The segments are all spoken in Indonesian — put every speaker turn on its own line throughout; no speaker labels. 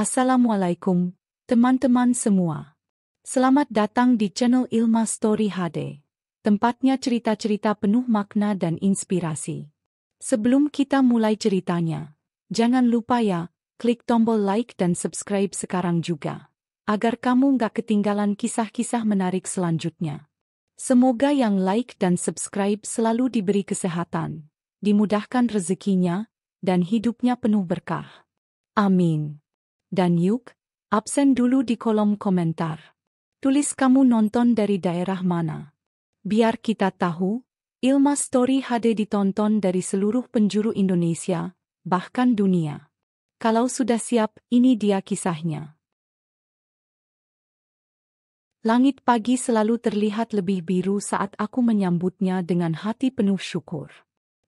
Assalamualaikum, teman-teman semua. Selamat datang di channel Ilma Story HD. Tempatnya cerita-cerita penuh makna dan inspirasi. Sebelum kita mulai ceritanya, jangan lupa ya, klik tombol like dan subscribe sekarang juga, agar kamu nggak ketinggalan kisah-kisah menarik selanjutnya. Semoga yang like dan subscribe selalu diberi kesehatan, dimudahkan rezekinya, dan hidupnya penuh berkah. Amin. Dan yuk, absen dulu di kolom komentar. Tulis kamu nonton dari daerah mana. Biar kita tahu, Ilma Story HD ditonton dari seluruh penjuru Indonesia, bahkan dunia. Kalau sudah siap, ini dia kisahnya. Langit pagi selalu terlihat lebih biru saat aku menyambutnya dengan hati penuh syukur.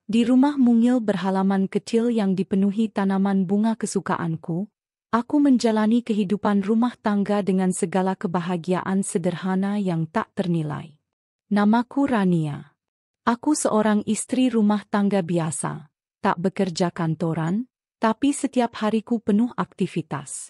Di rumah mungil berhalaman kecil yang dipenuhi tanaman bunga kesukaanku, aku menjalani kehidupan rumah tangga dengan segala kebahagiaan sederhana yang tak ternilai. Namaku Rania. Aku seorang istri rumah tangga biasa, tak bekerja kantoran, tapi setiap hariku penuh aktivitas.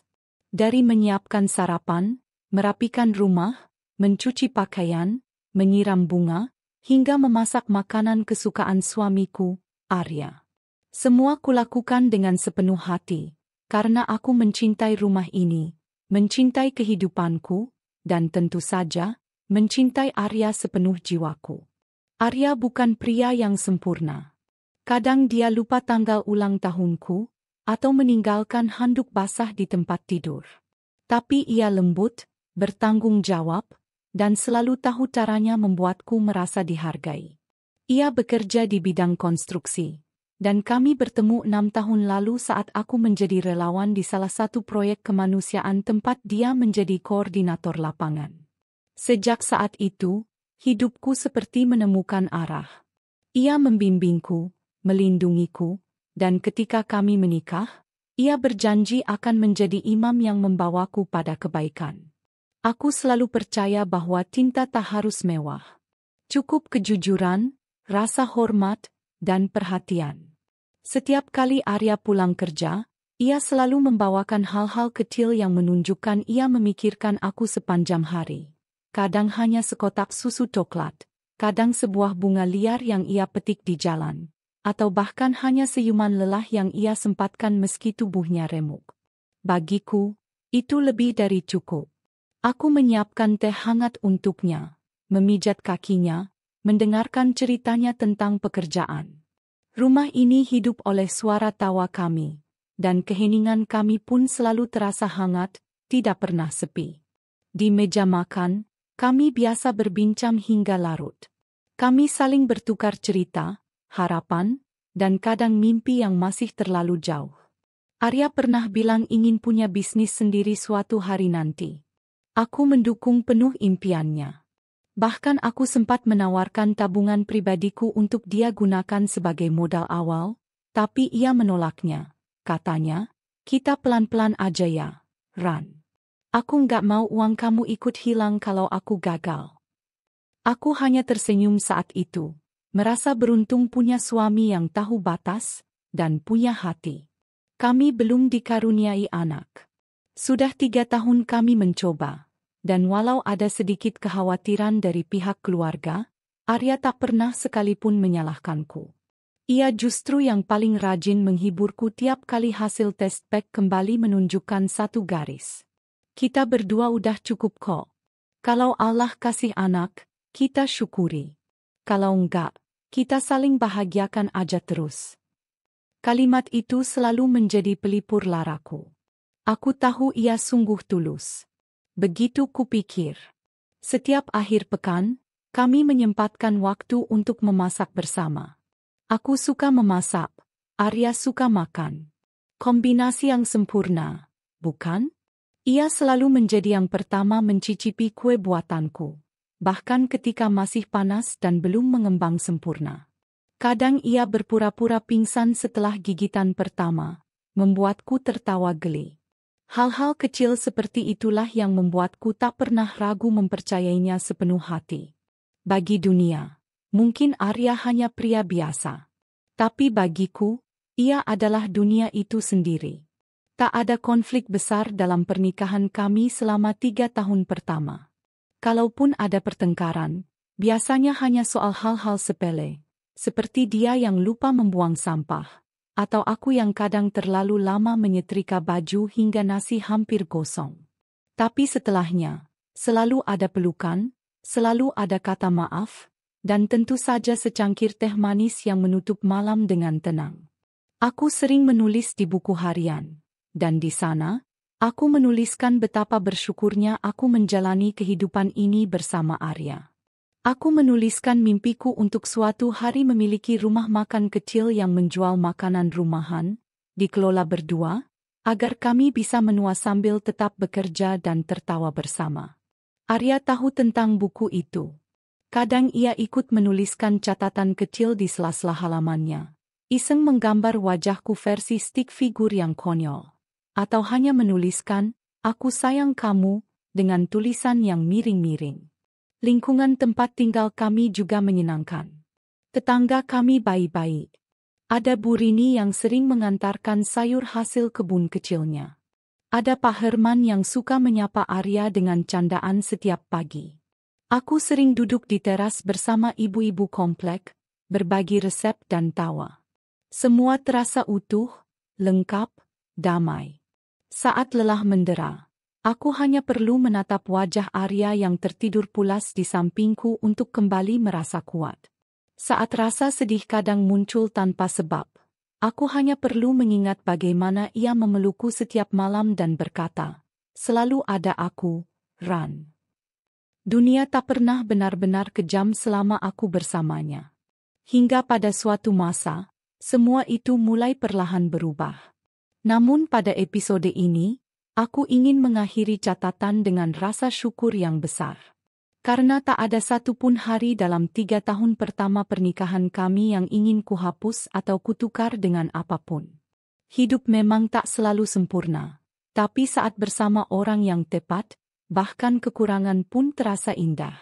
Dari menyiapkan sarapan, merapikan rumah, mencuci pakaian, menyiram bunga, hingga memasak makanan kesukaan suamiku, Arya. Semua kulakukan dengan sepenuh hati. Karena aku mencintai rumah ini, mencintai kehidupanku, dan tentu saja, mencintai Arya sepenuh jiwaku. Arya bukan pria yang sempurna. Kadang dia lupa tanggal ulang tahunku, atau meninggalkan handuk basah di tempat tidur. Tapi ia lembut, bertanggung jawab, dan selalu tahu caranya membuatku merasa dihargai. Ia bekerja di bidang konstruksi. Dan kami bertemu 6 tahun lalu saat aku menjadi relawan di salah satu proyek kemanusiaan tempat dia menjadi koordinator lapangan. Sejak saat itu, hidupku seperti menemukan arah. Ia membimbingku, melindungiku, dan ketika kami menikah, ia berjanji akan menjadi imam yang membawaku pada kebaikan. Aku selalu percaya bahwa cinta tak harus mewah. Cukup kejujuran, rasa hormat, dan perhatian. Setiap kali Arya pulang kerja, ia selalu membawakan hal-hal kecil yang menunjukkan ia memikirkan aku sepanjang hari. Kadang hanya sekotak susu coklat, kadang sebuah bunga liar yang ia petik di jalan, atau bahkan hanya senyuman lelah yang ia sempatkan meski tubuhnya remuk. Bagiku, itu lebih dari cukup. Aku menyiapkan teh hangat untuknya, memijat kakinya, mendengarkan ceritanya tentang pekerjaan. Rumah ini hidup oleh suara tawa kami, dan keheningan kami pun selalu terasa hangat, tidak pernah sepi. Di meja makan, kami biasa berbincang hingga larut. Kami saling bertukar cerita, harapan, dan kadang mimpi yang masih terlalu jauh. Arya pernah bilang ingin punya bisnis sendiri suatu hari nanti. Aku mendukung penuh impiannya. Bahkan aku sempat menawarkan tabungan pribadiku untuk dia gunakan sebagai modal awal, tapi ia menolaknya. Katanya, kita pelan-pelan aja ya, Ran. Aku nggak mau uang kamu ikut hilang kalau aku gagal. Aku hanya tersenyum saat itu, merasa beruntung punya suami yang tahu batas, dan punya hati. Kami belum dikaruniai anak. Sudah 3 tahun kami mencoba. Dan walau ada sedikit kekhawatiran dari pihak keluarga, Arya tak pernah sekalipun menyalahkanku. Ia justru yang paling rajin menghiburku tiap kali hasil tes pack kembali menunjukkan satu garis. Kita berdua udah cukup kok. Kalau Allah kasih anak, kita syukuri. Kalau enggak, kita saling bahagiakan aja terus. Kalimat itu selalu menjadi pelipur laraku. Aku tahu ia sungguh tulus. Begitu kupikir. Setiap akhir pekan, kami menyempatkan waktu untuk memasak bersama. Aku suka memasak, Arya suka makan. Kombinasi yang sempurna, bukan? Ia selalu menjadi yang pertama mencicipi kue buatanku, bahkan ketika masih panas dan belum mengembang sempurna. Kadang ia berpura-pura pingsan setelah gigitan pertama, membuatku tertawa geli. Hal-hal kecil seperti itulah yang membuatku tak pernah ragu mempercayainya sepenuh hati. Bagi dunia, mungkin Arya hanya pria biasa. Tapi bagiku, ia adalah dunia itu sendiri. Tak ada konflik besar dalam pernikahan kami selama 3 tahun pertama. Kalaupun ada pertengkaran, biasanya hanya soal hal-hal sepele, seperti dia yang lupa membuang sampah, atau aku yang kadang terlalu lama menyetrika baju hingga nasi hampir gosong. Tapi setelahnya, selalu ada pelukan, selalu ada kata maaf, dan tentu saja secangkir teh manis yang menutup malam dengan tenang. Aku sering menulis di buku harian, dan di sana, aku menuliskan betapa bersyukurnya aku menjalani kehidupan ini bersama Arya. Aku menuliskan mimpiku untuk suatu hari memiliki rumah makan kecil yang menjual makanan rumahan, dikelola berdua, agar kami bisa menua sambil tetap bekerja dan tertawa bersama. Arya tahu tentang buku itu. Kadang ia ikut menuliskan catatan kecil di sela-sela halamannya, iseng menggambar wajahku versi stick figure yang konyol. Atau hanya menuliskan, "Aku sayang kamu," dengan tulisan yang miring-miring. Lingkungan tempat tinggal kami juga menyenangkan. Tetangga kami baik-baik. Ada Bu Rini yang sering mengantarkan sayur hasil kebun kecilnya. Ada Pak Herman yang suka menyapa Arya dengan candaan setiap pagi. Aku sering duduk di teras bersama ibu-ibu komplek, berbagi resep dan tawa. Semua terasa utuh, lengkap, damai. Saat lelah mendera, aku hanya perlu menatap wajah Arya yang tertidur pulas di sampingku untuk kembali merasa kuat. Saat rasa sedih kadang muncul tanpa sebab, aku hanya perlu mengingat bagaimana ia memelukku setiap malam dan berkata, "Selalu ada aku, Ran." Dunia tak pernah benar-benar kejam selama aku bersamanya. Hingga pada suatu masa, semua itu mulai perlahan berubah. Namun pada episode ini, aku ingin mengakhiri catatan dengan rasa syukur yang besar. Karena tak ada satupun hari dalam 3 tahun pertama pernikahan kami yang ingin kuhapus atau kutukar dengan apapun. Hidup memang tak selalu sempurna, tapi saat bersama orang yang tepat, bahkan kekurangan pun terasa indah.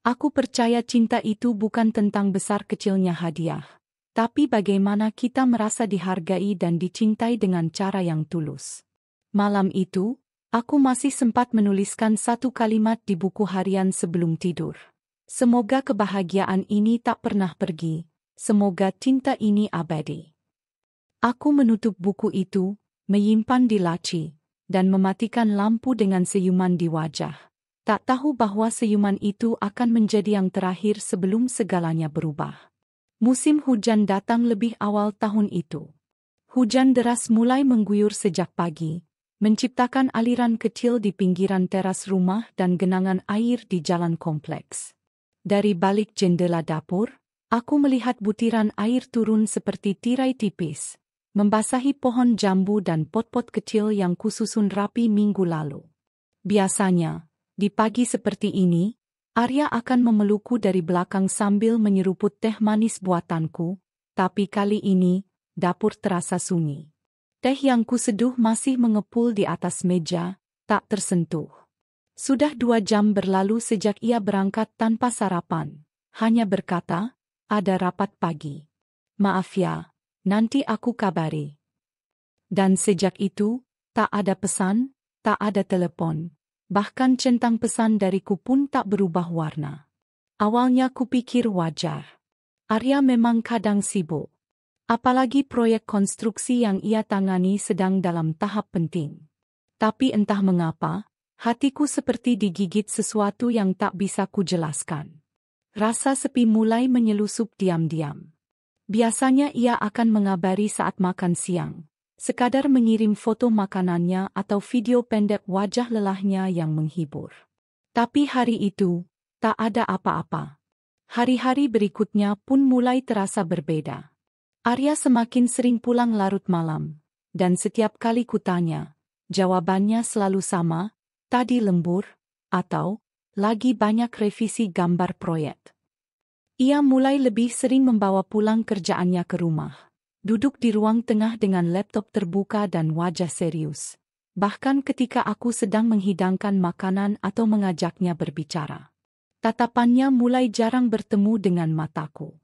Aku percaya cinta itu bukan tentang besar kecilnya hadiah, tapi bagaimana kita merasa dihargai dan dicintai dengan cara yang tulus. Malam itu, aku masih sempat menuliskan satu kalimat di buku harian sebelum tidur. Semoga kebahagiaan ini tak pernah pergi, semoga cinta ini abadi. Aku menutup buku itu, menyimpan di laci, dan mematikan lampu dengan senyuman di wajah. Tak tahu bahwa senyuman itu akan menjadi yang terakhir sebelum segalanya berubah. Musim hujan datang lebih awal tahun itu. Hujan deras mulai mengguyur sejak pagi, menciptakan aliran kecil di pinggiran teras rumah dan genangan air di jalan kompleks. Dari balik jendela dapur, aku melihat butiran air turun seperti tirai tipis, membasahi pohon jambu dan pot-pot kecil yang kususun rapi minggu lalu. Biasanya, di pagi seperti ini, Arya akan memelukku dari belakang sambil menyeruput teh manis buatanku, tapi kali ini, dapur terasa sunyi. Teh yang kuseduh masih mengepul di atas meja, tak tersentuh. Sudah 2 jam berlalu sejak ia berangkat tanpa sarapan, hanya berkata, "Ada rapat pagi. Maaf ya. Nanti aku kabari." Dan sejak itu, tak ada pesan, tak ada telepon. Bahkan centang pesan dariku pun tak berubah warna. Awalnya kupikir wajar. Arya memang kadang sibuk. Apalagi proyek konstruksi yang ia tangani sedang dalam tahap penting. Tapi entah mengapa, hatiku seperti digigit sesuatu yang tak bisa kujelaskan. Rasa sepi mulai menyelusup diam-diam. Biasanya ia akan mengabari saat makan siang, sekadar mengirim foto makanannya atau video pendek wajah lelahnya yang menghibur. Tapi hari itu, tak ada apa-apa. Hari-hari berikutnya pun mulai terasa berbeda. Arya semakin sering pulang larut malam, dan setiap kali kutanya, jawabannya selalu sama, tadi lembur, atau lagi banyak revisi gambar proyek. Ia mulai lebih sering membawa pulang kerjaannya ke rumah. Duduk di ruang tengah dengan laptop terbuka dan wajah serius. Bahkan ketika aku sedang menghidangkan makanan atau mengajaknya berbicara. Tatapannya mulai jarang bertemu dengan mataku.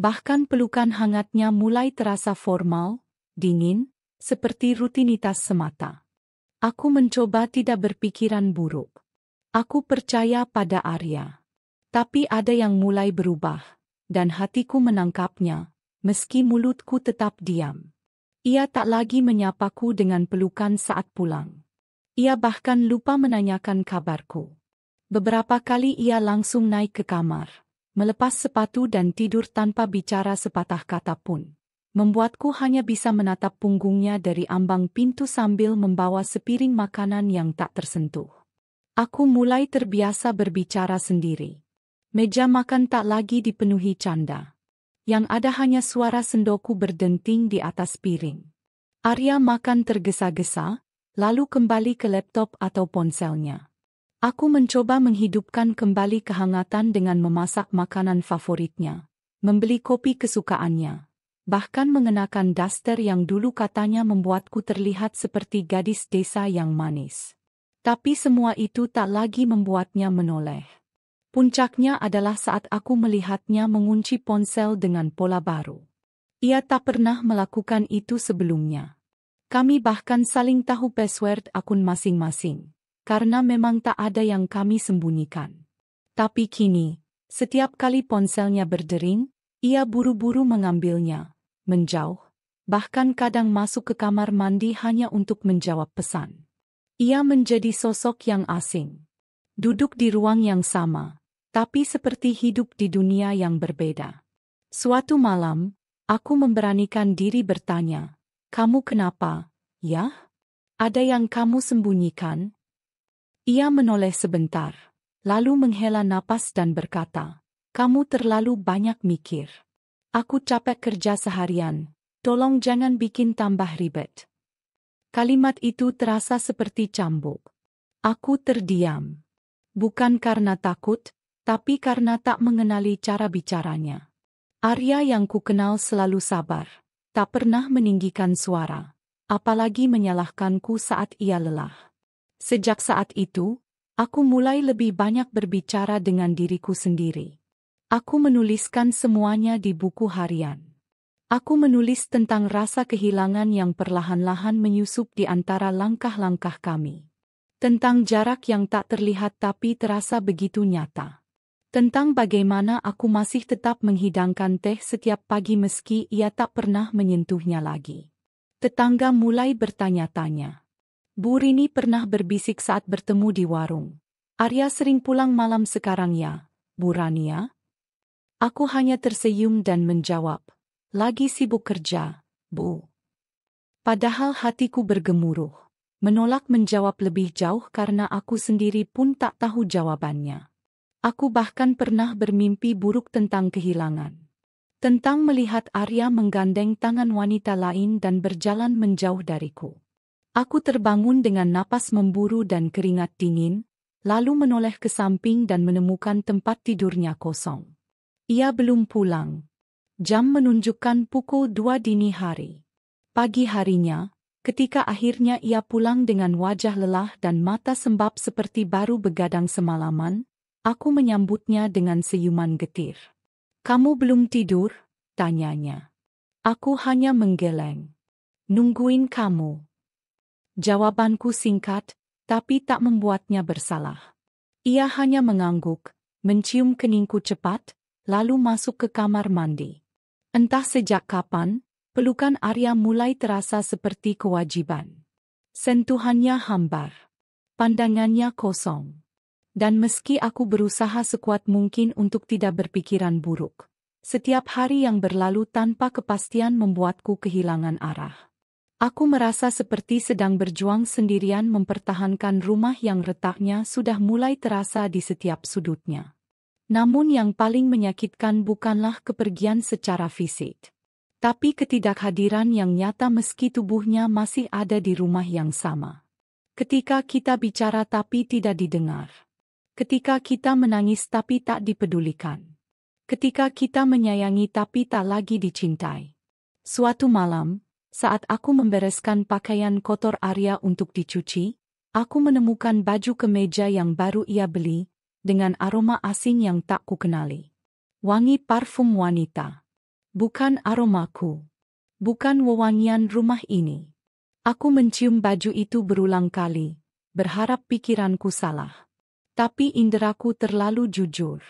Bahkan pelukan hangatnya mulai terasa formal, dingin, seperti rutinitas semata. Aku mencoba tidak berpikiran buruk. Aku percaya pada Arya. Tapi ada yang mulai berubah, dan hatiku menangkapnya, meski mulutku tetap diam. Ia tak lagi menyapaku dengan pelukan saat pulang. Ia bahkan lupa menanyakan kabarku. Beberapa kali ia langsung naik ke kamar, melepas sepatu dan tidur tanpa bicara sepatah kata pun. Membuatku hanya bisa menatap punggungnya dari ambang pintu sambil membawa sepiring makanan yang tak tersentuh. Aku mulai terbiasa berbicara sendiri. Meja makan tak lagi dipenuhi canda. Yang ada hanya suara sendoku berdenting di atas piring. Arya makan tergesa-gesa, lalu kembali ke laptop atau ponselnya. Aku mencoba menghidupkan kembali kehangatan dengan memasak makanan favoritnya, membeli kopi kesukaannya, bahkan mengenakan daster yang dulu katanya membuatku terlihat seperti gadis desa yang manis. Tapi semua itu tak lagi membuatnya menoleh. Puncaknya adalah saat aku melihatnya mengunci ponsel dengan pola baru. Ia tak pernah melakukan itu sebelumnya. Kami bahkan saling tahu password akun masing-masing, karena memang tak ada yang kami sembunyikan. Tapi kini, setiap kali ponselnya berdering, ia buru-buru mengambilnya, menjauh, bahkan kadang masuk ke kamar mandi hanya untuk menjawab pesan. Ia menjadi sosok yang asing. Duduk di ruang yang sama, tapi seperti hidup di dunia yang berbeda. Suatu malam, aku memberanikan diri bertanya, "Kamu kenapa, ya? Ada yang kamu sembunyikan?" Ia menoleh sebentar, lalu menghela napas dan berkata, "Kamu terlalu banyak mikir. Aku capek kerja seharian, tolong jangan bikin tambah ribet." Kalimat itu terasa seperti cambuk. Aku terdiam. Bukan karena takut, tapi karena tak mengenali cara bicaranya. Arya yang kukenal selalu sabar, tak pernah meninggikan suara, apalagi menyalahkanku saat ia lelah. Sejak saat itu, aku mulai lebih banyak berbicara dengan diriku sendiri. Aku menuliskan semuanya di buku harian. Aku menulis tentang rasa kehilangan yang perlahan-lahan menyusup di antara langkah-langkah kami. Tentang jarak yang tak terlihat tapi terasa begitu nyata. Tentang bagaimana aku masih tetap menghidangkan teh setiap pagi meski ia tak pernah menyentuhnya lagi. Tetangga mulai bertanya-tanya. Bu Rini pernah berbisik saat bertemu di warung. "Arya sering pulang malam sekarang ya, Bu Rania?" Aku hanya tersenyum dan menjawab, "Lagi sibuk kerja, Bu." Padahal hatiku bergemuruh, menolak menjawab lebih jauh karena aku sendiri pun tak tahu jawabannya. Aku bahkan pernah bermimpi buruk tentang kehilangan. Tentang melihat Arya menggandeng tangan wanita lain dan berjalan menjauh dariku. Aku terbangun dengan napas memburu dan keringat dingin, lalu menoleh ke samping dan menemukan tempat tidurnya kosong. Ia belum pulang. Jam menunjukkan pukul 2 dini hari. Pagi harinya, ketika akhirnya ia pulang dengan wajah lelah dan mata sembab seperti baru begadang semalaman, aku menyambutnya dengan senyuman getir. "Kamu belum tidur?" tanyanya. Aku hanya menggeleng. "Nungguin kamu." Jawabanku singkat, tapi tak membuatnya bersalah. Ia hanya mengangguk, mencium keningku cepat, lalu masuk ke kamar mandi. Entah sejak kapan, pelukan Arya mulai terasa seperti kewajiban. Sentuhannya hambar. Pandangannya kosong. Dan meski aku berusaha sekuat mungkin untuk tidak berpikiran buruk, setiap hari yang berlalu tanpa kepastian membuatku kehilangan arah. Aku merasa seperti sedang berjuang sendirian mempertahankan rumah yang retaknya sudah mulai terasa di setiap sudutnya. Namun yang paling menyakitkan bukanlah kepergian secara fisik, tapi ketidakhadiran yang nyata meski tubuhnya masih ada di rumah yang sama. Ketika kita bicara tapi tidak didengar. Ketika kita menangis tapi tak dipedulikan. Ketika kita menyayangi tapi tak lagi dicintai. Suatu malam, saat aku membereskan pakaian kotor Arya untuk dicuci, aku menemukan baju kemeja yang baru ia beli, dengan aroma asing yang tak kukenali. Wangi parfum wanita. Bukan aromaku. Bukan wewangian rumah ini. Aku mencium baju itu berulang kali, berharap pikiranku salah. Tapi inderaku terlalu jujur.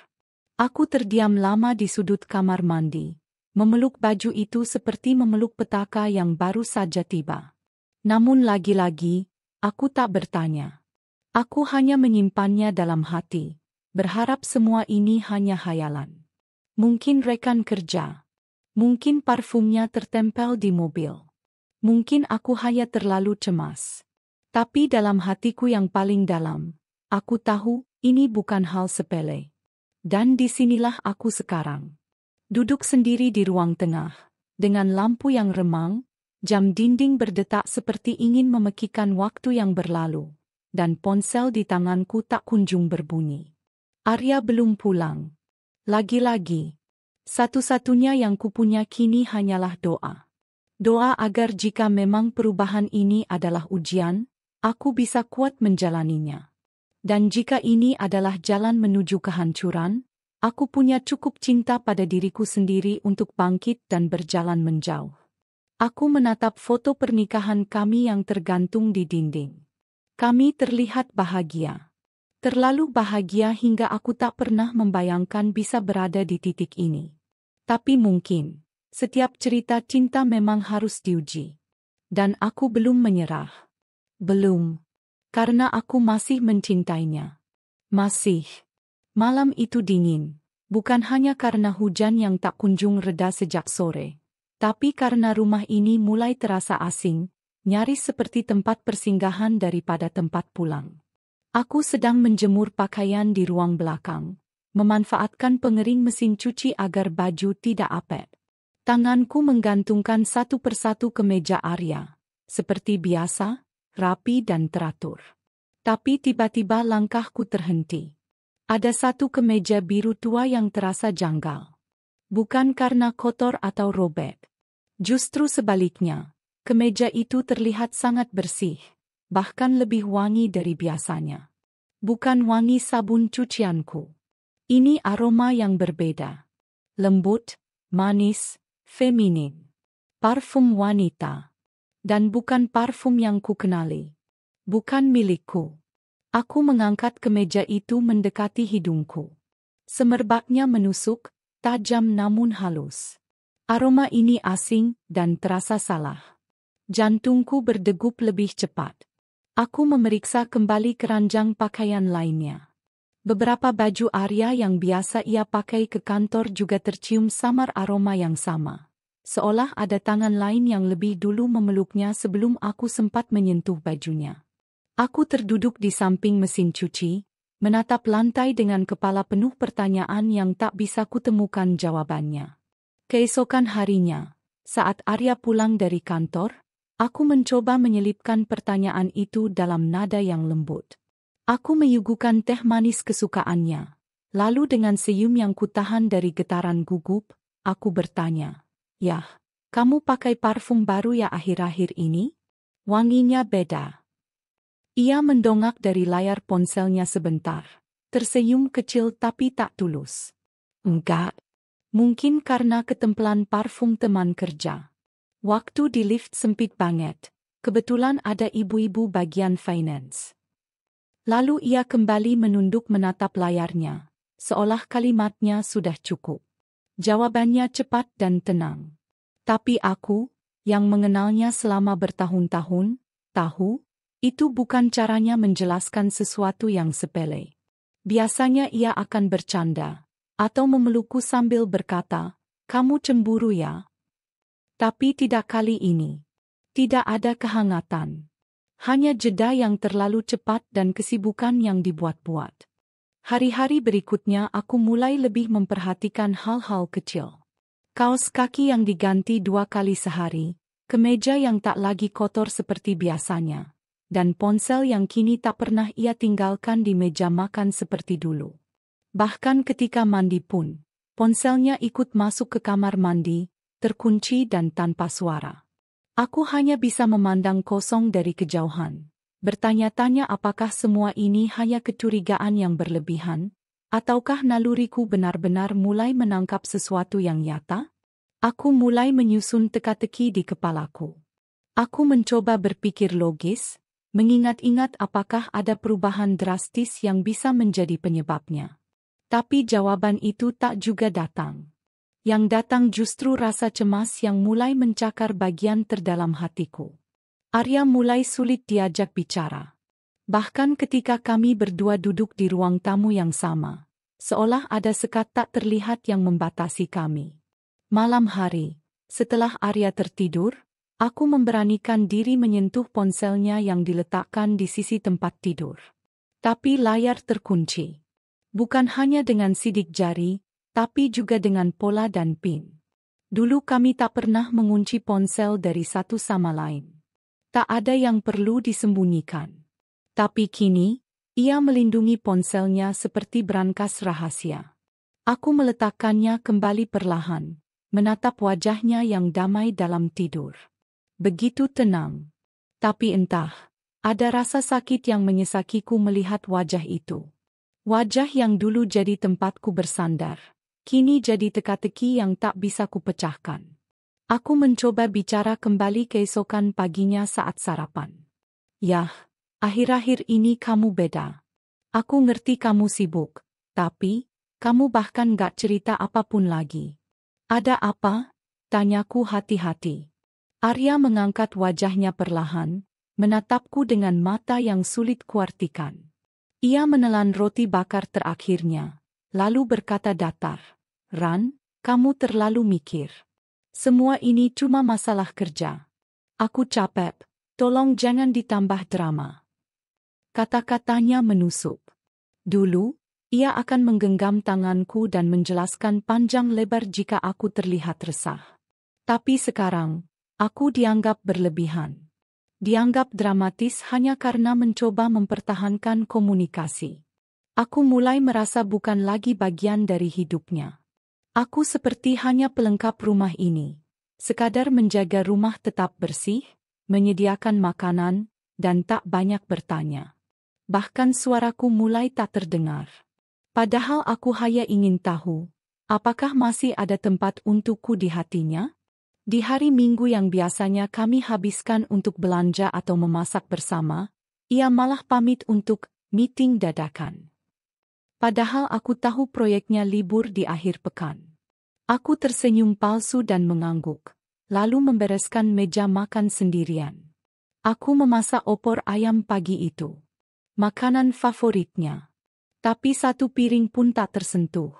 Aku terdiam lama di sudut kamar mandi, memeluk baju itu seperti memeluk petaka yang baru saja tiba. Namun lagi-lagi, aku tak bertanya. Aku hanya menyimpannya dalam hati, berharap semua ini hanya hayalan. Mungkin rekan kerja. Mungkin parfumnya tertempel di mobil. Mungkin aku hanya terlalu cemas. Tapi dalam hatiku yang paling dalam, aku tahu ini bukan hal sepele. Dan disinilah aku sekarang. Duduk sendiri di ruang tengah, dengan lampu yang remang, jam dinding berdetak seperti ingin memekikan waktu yang berlalu, dan ponsel di tanganku tak kunjung berbunyi. Arya belum pulang. Lagi-lagi, satu-satunya yang kupunya kini hanyalah doa. Doa agar jika memang perubahan ini adalah ujian, aku bisa kuat menjalaninya. Dan jika ini adalah jalan menuju kehancuran, aku punya cukup cinta pada diriku sendiri untuk bangkit dan berjalan menjauh. Aku menatap foto pernikahan kami yang tergantung di dinding. Kami terlihat bahagia. Terlalu bahagia hingga aku tak pernah membayangkan bisa berada di titik ini. Tapi mungkin setiap cerita cinta memang harus diuji. Dan aku belum menyerah. Belum. Karena aku masih mencintainya. Masih. Malam itu dingin. Bukan hanya karena hujan yang tak kunjung reda sejak sore. Tapi karena rumah ini mulai terasa asing, nyaris seperti tempat persinggahan daripada tempat pulang. Aku sedang menjemur pakaian di ruang belakang, memanfaatkan pengering mesin cuci agar baju tidak apet. Tanganku menggantungkan satu persatu ke meja Arya, seperti biasa, rapi dan teratur. Tapi tiba-tiba langkahku terhenti. Ada satu kemeja biru tua yang terasa janggal. Bukan karena kotor atau robek. Justru sebaliknya, kemeja itu terlihat sangat bersih, bahkan lebih wangi dari biasanya. Bukan wangi sabun cucianku. Ini aroma yang berbeda. Lembut, manis, feminin. Parfum wanita. Dan bukan parfum yang kukenali. Bukan milikku. Aku mengangkat kemeja itu mendekati hidungku. Semerbaknya menusuk, tajam namun halus. Aroma ini asing dan terasa salah. Jantungku berdegup lebih cepat. Aku memeriksa kembali keranjang pakaian lainnya. Beberapa baju Arya yang biasa ia pakai ke kantor juga tercium samar aroma yang sama. Seolah ada tangan lain yang lebih dulu memeluknya sebelum aku sempat menyentuh bajunya. Aku terduduk di samping mesin cuci, menatap lantai dengan kepala penuh pertanyaan yang tak bisa kutemukan jawabannya. Keesokan harinya, saat Arya pulang dari kantor, aku mencoba menyelipkan pertanyaan itu dalam nada yang lembut. Aku menyuguhkan teh manis kesukaannya. Lalu dengan senyum yang kutahan dari getaran gugup, aku bertanya, "Yah, kamu pakai parfum baru ya akhir-akhir ini? Wanginya beda." Ia mendongak dari layar ponselnya sebentar, tersenyum kecil tapi tak tulus. "Enggak. Mungkin karena ketempelan parfum teman kerja. Waktu di lift sempit banget. Kebetulan ada ibu-ibu bagian finance." Lalu ia kembali menunduk menatap layarnya, seolah kalimatnya sudah cukup. Jawabannya cepat dan tenang. Tapi aku, yang mengenalnya selama bertahun-tahun, tahu, itu bukan caranya menjelaskan sesuatu yang sepele. Biasanya ia akan bercanda, atau memelukku sambil berkata, "Kamu cemburu ya?" Tapi tidak kali ini. Tidak ada kehangatan. Hanya jeda yang terlalu cepat dan kesibukan yang dibuat-buat. Hari-hari berikutnya aku mulai lebih memperhatikan hal-hal kecil. Kaos kaki yang diganti 2 kali sehari, kemeja yang tak lagi kotor seperti biasanya, dan ponsel yang kini tak pernah ia tinggalkan di meja makan seperti dulu. Bahkan ketika mandi pun, ponselnya ikut masuk ke kamar mandi, terkunci dan tanpa suara. Aku hanya bisa memandang kosong dari kejauhan, bertanya-tanya apakah semua ini hanya kecurigaan yang berlebihan, ataukah naluriku benar-benar mulai menangkap sesuatu yang nyata? Aku mulai menyusun teka-teki di kepalaku. Aku mencoba berpikir logis, mengingat-ingat apakah ada perubahan drastis yang bisa menjadi penyebabnya. Tapi jawaban itu tak juga datang. Yang datang justru rasa cemas yang mulai mencakar bagian terdalam hatiku. Arya mulai sulit diajak bicara. Bahkan ketika kami berdua duduk di ruang tamu yang sama, seolah ada sekat tak terlihat yang membatasi kami. Malam hari, setelah Arya tertidur, aku memberanikan diri menyentuh ponselnya yang diletakkan di sisi tempat tidur. Tapi layar terkunci. Bukan hanya dengan sidik jari, tapi juga dengan pola dan pin. Dulu kami tak pernah mengunci ponsel dari satu sama lain. Tak ada yang perlu disembunyikan. Tapi kini, ia melindungi ponselnya seperti brankas rahasia. Aku meletakkannya kembali perlahan, menatap wajahnya yang damai dalam tidur. Begitu tenang. Tapi entah, ada rasa sakit yang menyesakiku melihat wajah itu. Wajah yang dulu jadi tempatku bersandar, kini jadi teka-teki yang tak bisa kupecahkan. Aku mencoba bicara kembali keesokan paginya saat sarapan. Yah, akhir-akhir ini kamu beda. Aku ngerti kamu sibuk, tapi kamu bahkan gak cerita apapun lagi. Ada apa? Tanyaku hati-hati. Arya mengangkat wajahnya perlahan, menatapku dengan mata yang sulit kuartikan. Ia menelan roti bakar terakhirnya, lalu berkata datar, "Ran, kamu terlalu mikir. Semua ini cuma masalah kerja. Aku capek, tolong jangan ditambah drama." Kata-katanya menusuk. Dulu, ia akan menggenggam tanganku dan menjelaskan panjang lebar jika aku terlihat resah. Tapi sekarang, aku dianggap berlebihan. Dianggap dramatis hanya karena mencoba mempertahankan komunikasi. Aku mulai merasa bukan lagi bagian dari hidupnya. Aku seperti hanya pelengkap rumah ini. Sekadar menjaga rumah tetap bersih, menyediakan makanan, dan tak banyak bertanya. Bahkan suaraku mulai tak terdengar. Padahal aku hanya ingin tahu, apakah masih ada tempat untukku di hatinya? Di hari Minggu yang biasanya kami habiskan untuk belanja atau memasak bersama, ia malah pamit untuk meeting dadakan. Padahal aku tahu proyeknya libur di akhir pekan. Aku tersenyum palsu dan mengangguk, lalu membereskan meja makan sendirian. Aku memasak opor ayam pagi itu. Makanan favoritnya. Tapi satu piring pun tak tersentuh.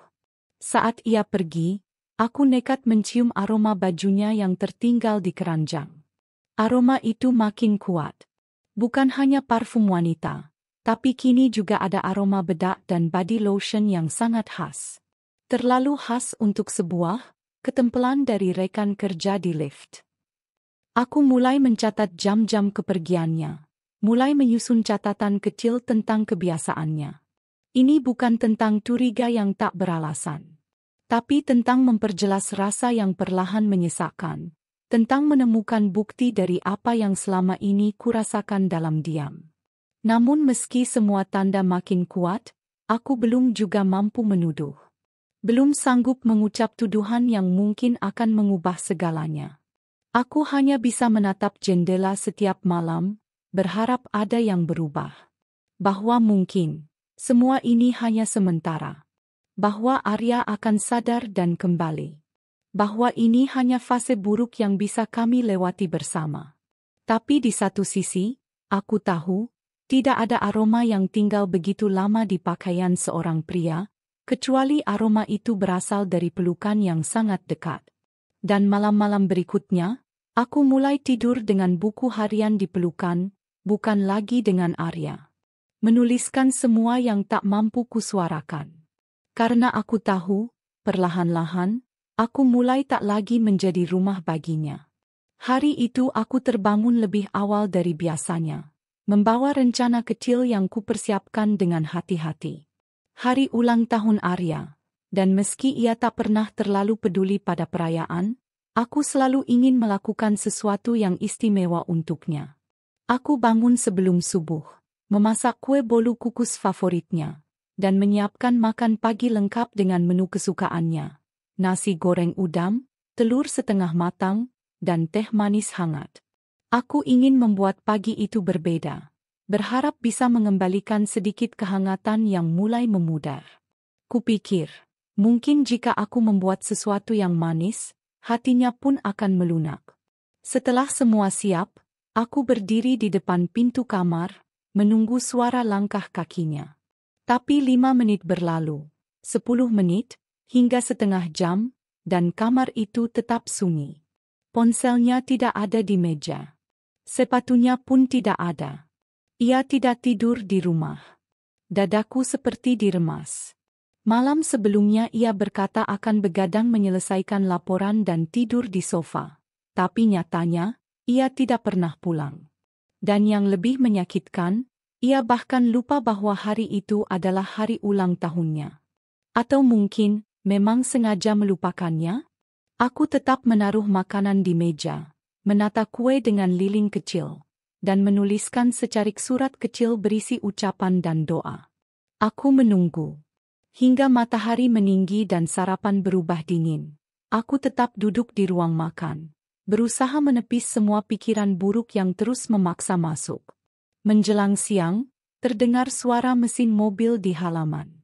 Saat ia pergi, aku nekat mencium aroma bajunya yang tertinggal di keranjang. Aroma itu makin kuat. Bukan hanya parfum wanita, tapi kini juga ada aroma bedak dan body lotion yang sangat khas. Terlalu khas untuk sebuah ketempelan dari rekan kerja di lift. Aku mulai mencatat jam-jam kepergiannya, mulai menyusun catatan kecil tentang kebiasaannya. Ini bukan tentang curiga yang tak beralasan. Tapi tentang memperjelas rasa yang perlahan menyesakkan, tentang menemukan bukti dari apa yang selama ini kurasakan dalam diam. Namun meski semua tanda makin kuat, aku belum juga mampu menuduh. Belum sanggup mengucap tuduhan yang mungkin akan mengubah segalanya. Aku hanya bisa menatap jendela setiap malam, berharap ada yang berubah. Bahwa mungkin, semua ini hanya sementara. Bahwa Arya akan sadar dan kembali. Bahwa ini hanya fase buruk yang bisa kami lewati bersama. Tapi di satu sisi, aku tahu, tidak ada aroma yang tinggal begitu lama di pakaian seorang pria, kecuali aroma itu berasal dari pelukan yang sangat dekat. Dan malam-malam berikutnya, aku mulai tidur dengan buku harian di pelukan, bukan lagi dengan Arya. Menuliskan semua yang tak mampu kusuarakan. Karena aku tahu, perlahan-lahan, aku mulai tak lagi menjadi rumah baginya. Hari itu aku terbangun lebih awal dari biasanya, membawa rencana kecil yang kupersiapkan dengan hati-hati. Hari ulang tahun Arya, dan meski ia tak pernah terlalu peduli pada perayaan, aku selalu ingin melakukan sesuatu yang istimewa untuknya. Aku bangun sebelum subuh, memasak kue bolu kukus favoritnya, dan menyiapkan makan pagi lengkap dengan menu kesukaannya. Nasi goreng udang, telur setengah matang, dan teh manis hangat. Aku ingin membuat pagi itu berbeda. Berharap bisa mengembalikan sedikit kehangatan yang mulai memudar. Kupikir, mungkin jika aku membuat sesuatu yang manis, hatinya pun akan melunak. Setelah semua siap, aku berdiri di depan pintu kamar, menunggu suara langkah kakinya. Tapi 5 menit berlalu, 10 menit, hingga setengah jam, dan kamar itu tetap sunyi. Ponselnya tidak ada di meja. Sepatunya pun tidak ada. Ia tidak tidur di rumah. Dadaku seperti diremas. Malam sebelumnya ia berkata akan begadang menyelesaikan laporan dan tidur di sofa. Tapi nyatanya, ia tidak pernah pulang. Dan yang lebih menyakitkan, ia bahkan lupa bahwa hari itu adalah hari ulang tahunnya. Atau mungkin, memang sengaja melupakannya? Aku tetap menaruh makanan di meja, menata kue dengan lilin kecil, dan menuliskan secarik surat kecil berisi ucapan dan doa. Aku menunggu. Hingga matahari meninggi dan sarapan berubah dingin. Aku tetap duduk di ruang makan, berusaha menepis semua pikiran buruk yang terus memaksa masuk. Menjelang siang, terdengar suara mesin mobil di halaman.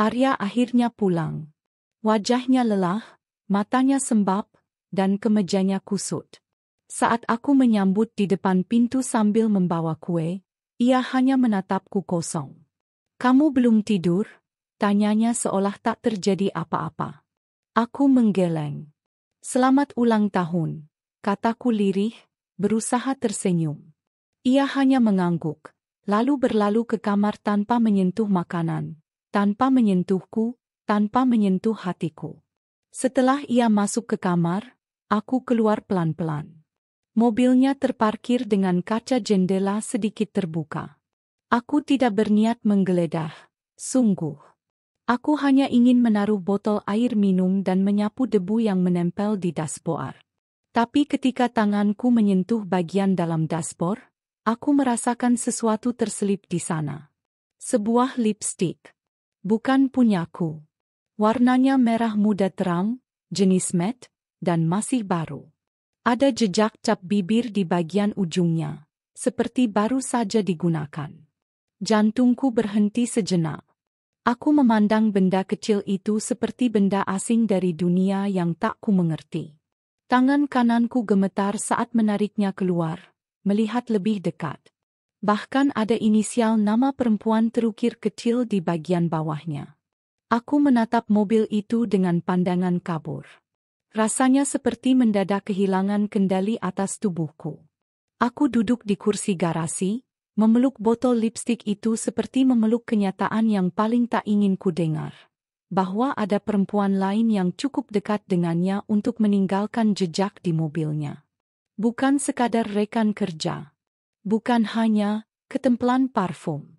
Arya akhirnya pulang. Wajahnya lelah, matanya sembab, dan kemejanya kusut. Saat aku menyambut di depan pintu sambil membawa kue, ia hanya menatapku kosong. "Kamu belum tidur?" tanyanya seolah tak terjadi apa-apa. Aku menggeleng. "Selamat ulang tahun," kataku lirih, berusaha tersenyum. Ia hanya mengangguk, lalu berlalu ke kamar tanpa menyentuh makanan, tanpa menyentuhku, tanpa menyentuh hatiku. Setelah ia masuk ke kamar, aku keluar pelan-pelan. Mobilnya terparkir dengan kaca jendela sedikit terbuka. Aku tidak berniat menggeledah, sungguh. Aku hanya ingin menaruh botol air minum dan menyapu debu yang menempel di dashboard. Tapi ketika tanganku menyentuh bagian dalam dashboard, aku merasakan sesuatu terselip di sana. Sebuah lipstik. Bukan punyaku. Warnanya merah muda terang, jenis matte, dan masih baru. Ada jejak cap bibir di bagian ujungnya, seperti baru saja digunakan. Jantungku berhenti sejenak. Aku memandang benda kecil itu seperti benda asing dari dunia yang tak ku mengerti. Tangan kananku gemetar saat menariknya keluar, melihat lebih dekat. Bahkan ada inisial nama perempuan terukir kecil di bagian bawahnya. Aku menatap mobil itu dengan pandangan kabur. Rasanya seperti mendadak kehilangan kendali atas tubuhku. Aku duduk di kursi garasi, memeluk botol lipstik itu seperti memeluk kenyataan yang paling tak ingin ku dengar. Bahwa ada perempuan lain yang cukup dekat dengannya untuk meninggalkan jejak di mobilnya. Bukan sekadar rekan kerja. Bukan hanya ketempelan parfum.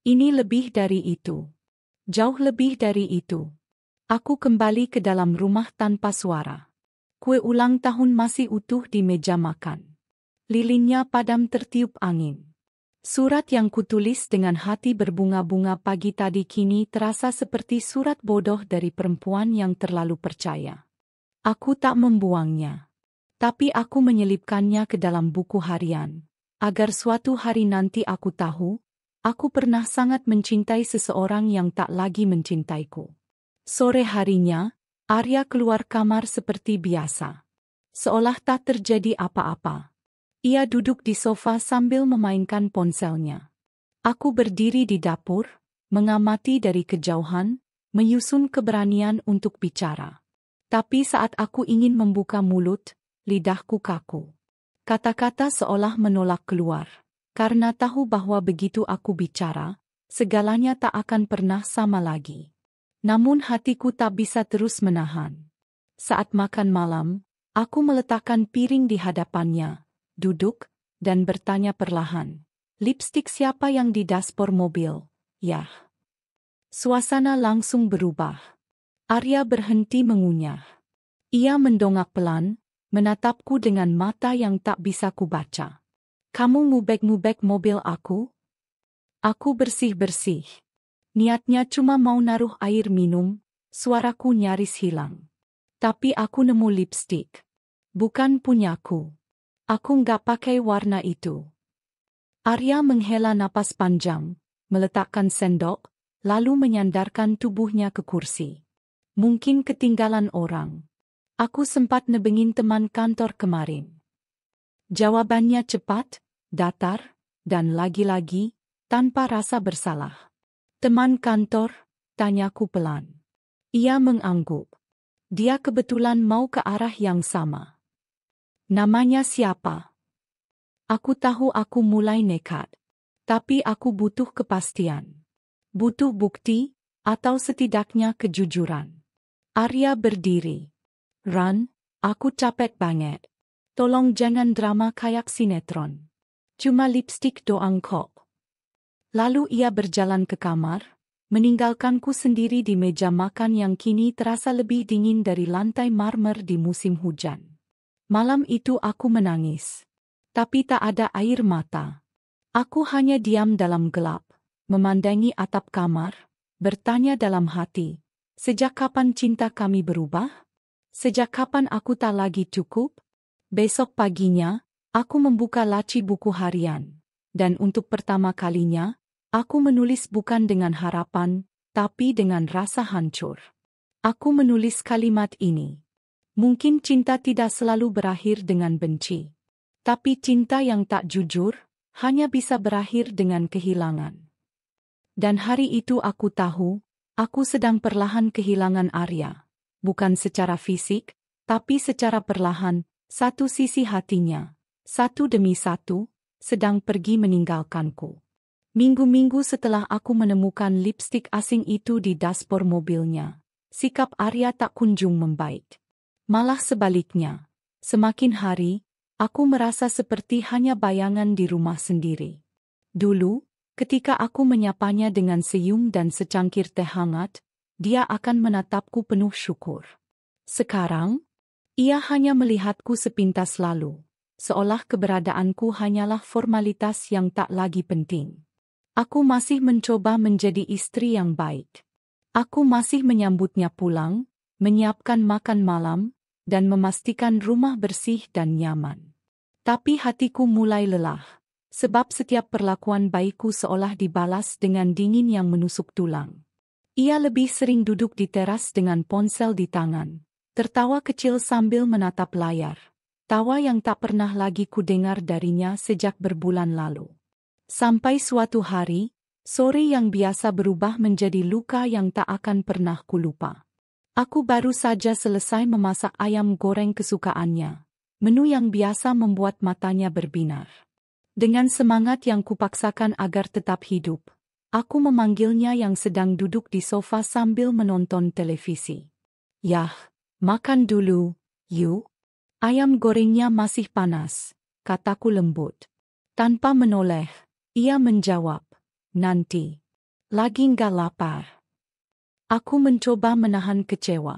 Ini lebih dari itu. Jauh lebih dari itu. Aku kembali ke dalam rumah tanpa suara. Kue ulang tahun masih utuh di meja makan. Lilinnya padam tertiup angin. Surat yang kutulis dengan hati berbunga-bunga pagi tadi kini terasa seperti surat bodoh dari perempuan yang terlalu percaya. Aku tak membuangnya. Tapi aku menyelipkannya ke dalam buku harian. Agar suatu hari nanti aku tahu, aku pernah sangat mencintai seseorang yang tak lagi mencintaiku. Sore harinya, Arya keluar kamar seperti biasa. Seolah tak terjadi apa-apa. Ia duduk di sofa sambil memainkan ponselnya. Aku berdiri di dapur, mengamati dari kejauhan, menyusun keberanian untuk bicara. Tapi saat aku ingin membuka mulut, lidahku kaku. Kata-kata seolah menolak keluar, karena tahu bahwa begitu aku bicara, segalanya tak akan pernah sama lagi. Namun hatiku tak bisa terus menahan. Saat makan malam, aku meletakkan piring di hadapannya, duduk, dan bertanya perlahan. "Lipstik siapa yang di dashboard mobil?" Yah. Suasana langsung berubah. Arya berhenti mengunyah. Ia mendongak pelan, menatapku dengan mata yang tak bisa kubaca. "Kamu ngubek-ngubek mobil aku?" Aku bersih-bersih. Niatnya cuma mau naruh air minum, suaraku nyaris hilang. "Tapi aku nemu lipstik. Bukan punyaku." Aku nggak pakai warna itu. Arya menghela napas panjang, meletakkan sendok, lalu menyandarkan tubuhnya ke kursi. Mungkin ketinggalan orang. Aku sempat nebengin teman kantor kemarin. Jawabannya cepat, datar, dan lagi-lagi, tanpa rasa bersalah. Teman kantor, tanyaku pelan. Ia mengangguk. Dia kebetulan mau ke arah yang sama. Namanya siapa? Aku tahu aku mulai nekat. Tapi aku butuh kepastian. Butuh bukti, atau setidaknya kejujuran. Arya berdiri. Ran, aku capek banget. Tolong jangan drama kayak sinetron. Cuma lipstik doang kok. Lalu ia berjalan ke kamar, meninggalkanku sendiri di meja makan yang kini terasa lebih dingin dari lantai marmer di musim hujan. Malam itu aku menangis. Tapi tak ada air mata. Aku hanya diam dalam gelap, memandangi atap kamar, bertanya dalam hati, sejak kapan cinta kami berubah? Sejak kapan aku tak lagi cukup? Besok paginya, aku membuka laci buku harian. Dan untuk pertama kalinya, aku menulis bukan dengan harapan, tapi dengan rasa hancur. Aku menulis kalimat ini. Mungkin cinta tidak selalu berakhir dengan benci. Tapi cinta yang tak jujur, hanya bisa berakhir dengan kehilangan. Dan hari itu aku tahu, aku sedang perlahan kehilangan Arya. Bukan secara fisik, tapi secara perlahan, satu sisi hatinya, satu demi satu, sedang pergi meninggalkanku. Minggu-minggu setelah aku menemukan lipstik asing itu di dashboard mobilnya, sikap Arya tak kunjung membaik. Malah sebaliknya, semakin hari, aku merasa seperti hanya bayangan di rumah sendiri. Dulu, ketika aku menyapanya dengan senyum dan secangkir teh hangat, dia akan menatapku penuh syukur. Sekarang, ia hanya melihatku sepintas lalu, seolah keberadaanku hanyalah formalitas yang tak lagi penting. Aku masih mencoba menjadi istri yang baik. Aku masih menyambutnya pulang, menyiapkan makan malam, dan memastikan rumah bersih dan nyaman. Tapi hatiku mulai lelah, sebab setiap perlakuan baikku seolah dibalas dengan dingin yang menusuk tulang. Ia lebih sering duduk di teras dengan ponsel di tangan, tertawa kecil sambil menatap layar, tawa yang tak pernah lagi kudengar darinya sejak berbulan lalu. Sampai suatu hari, sore yang biasa berubah menjadi luka yang tak akan pernah kulupa. Aku baru saja selesai memasak ayam goreng kesukaannya, menu yang biasa membuat matanya berbinar. Dengan semangat yang kupaksakan agar tetap hidup, aku memanggilnya yang sedang duduk di sofa sambil menonton televisi. Yah, makan dulu, yuk. Ayam gorengnya masih panas, kataku lembut. Tanpa menoleh, ia menjawab, nanti. Lagi nggak lapar. Aku mencoba menahan kecewa.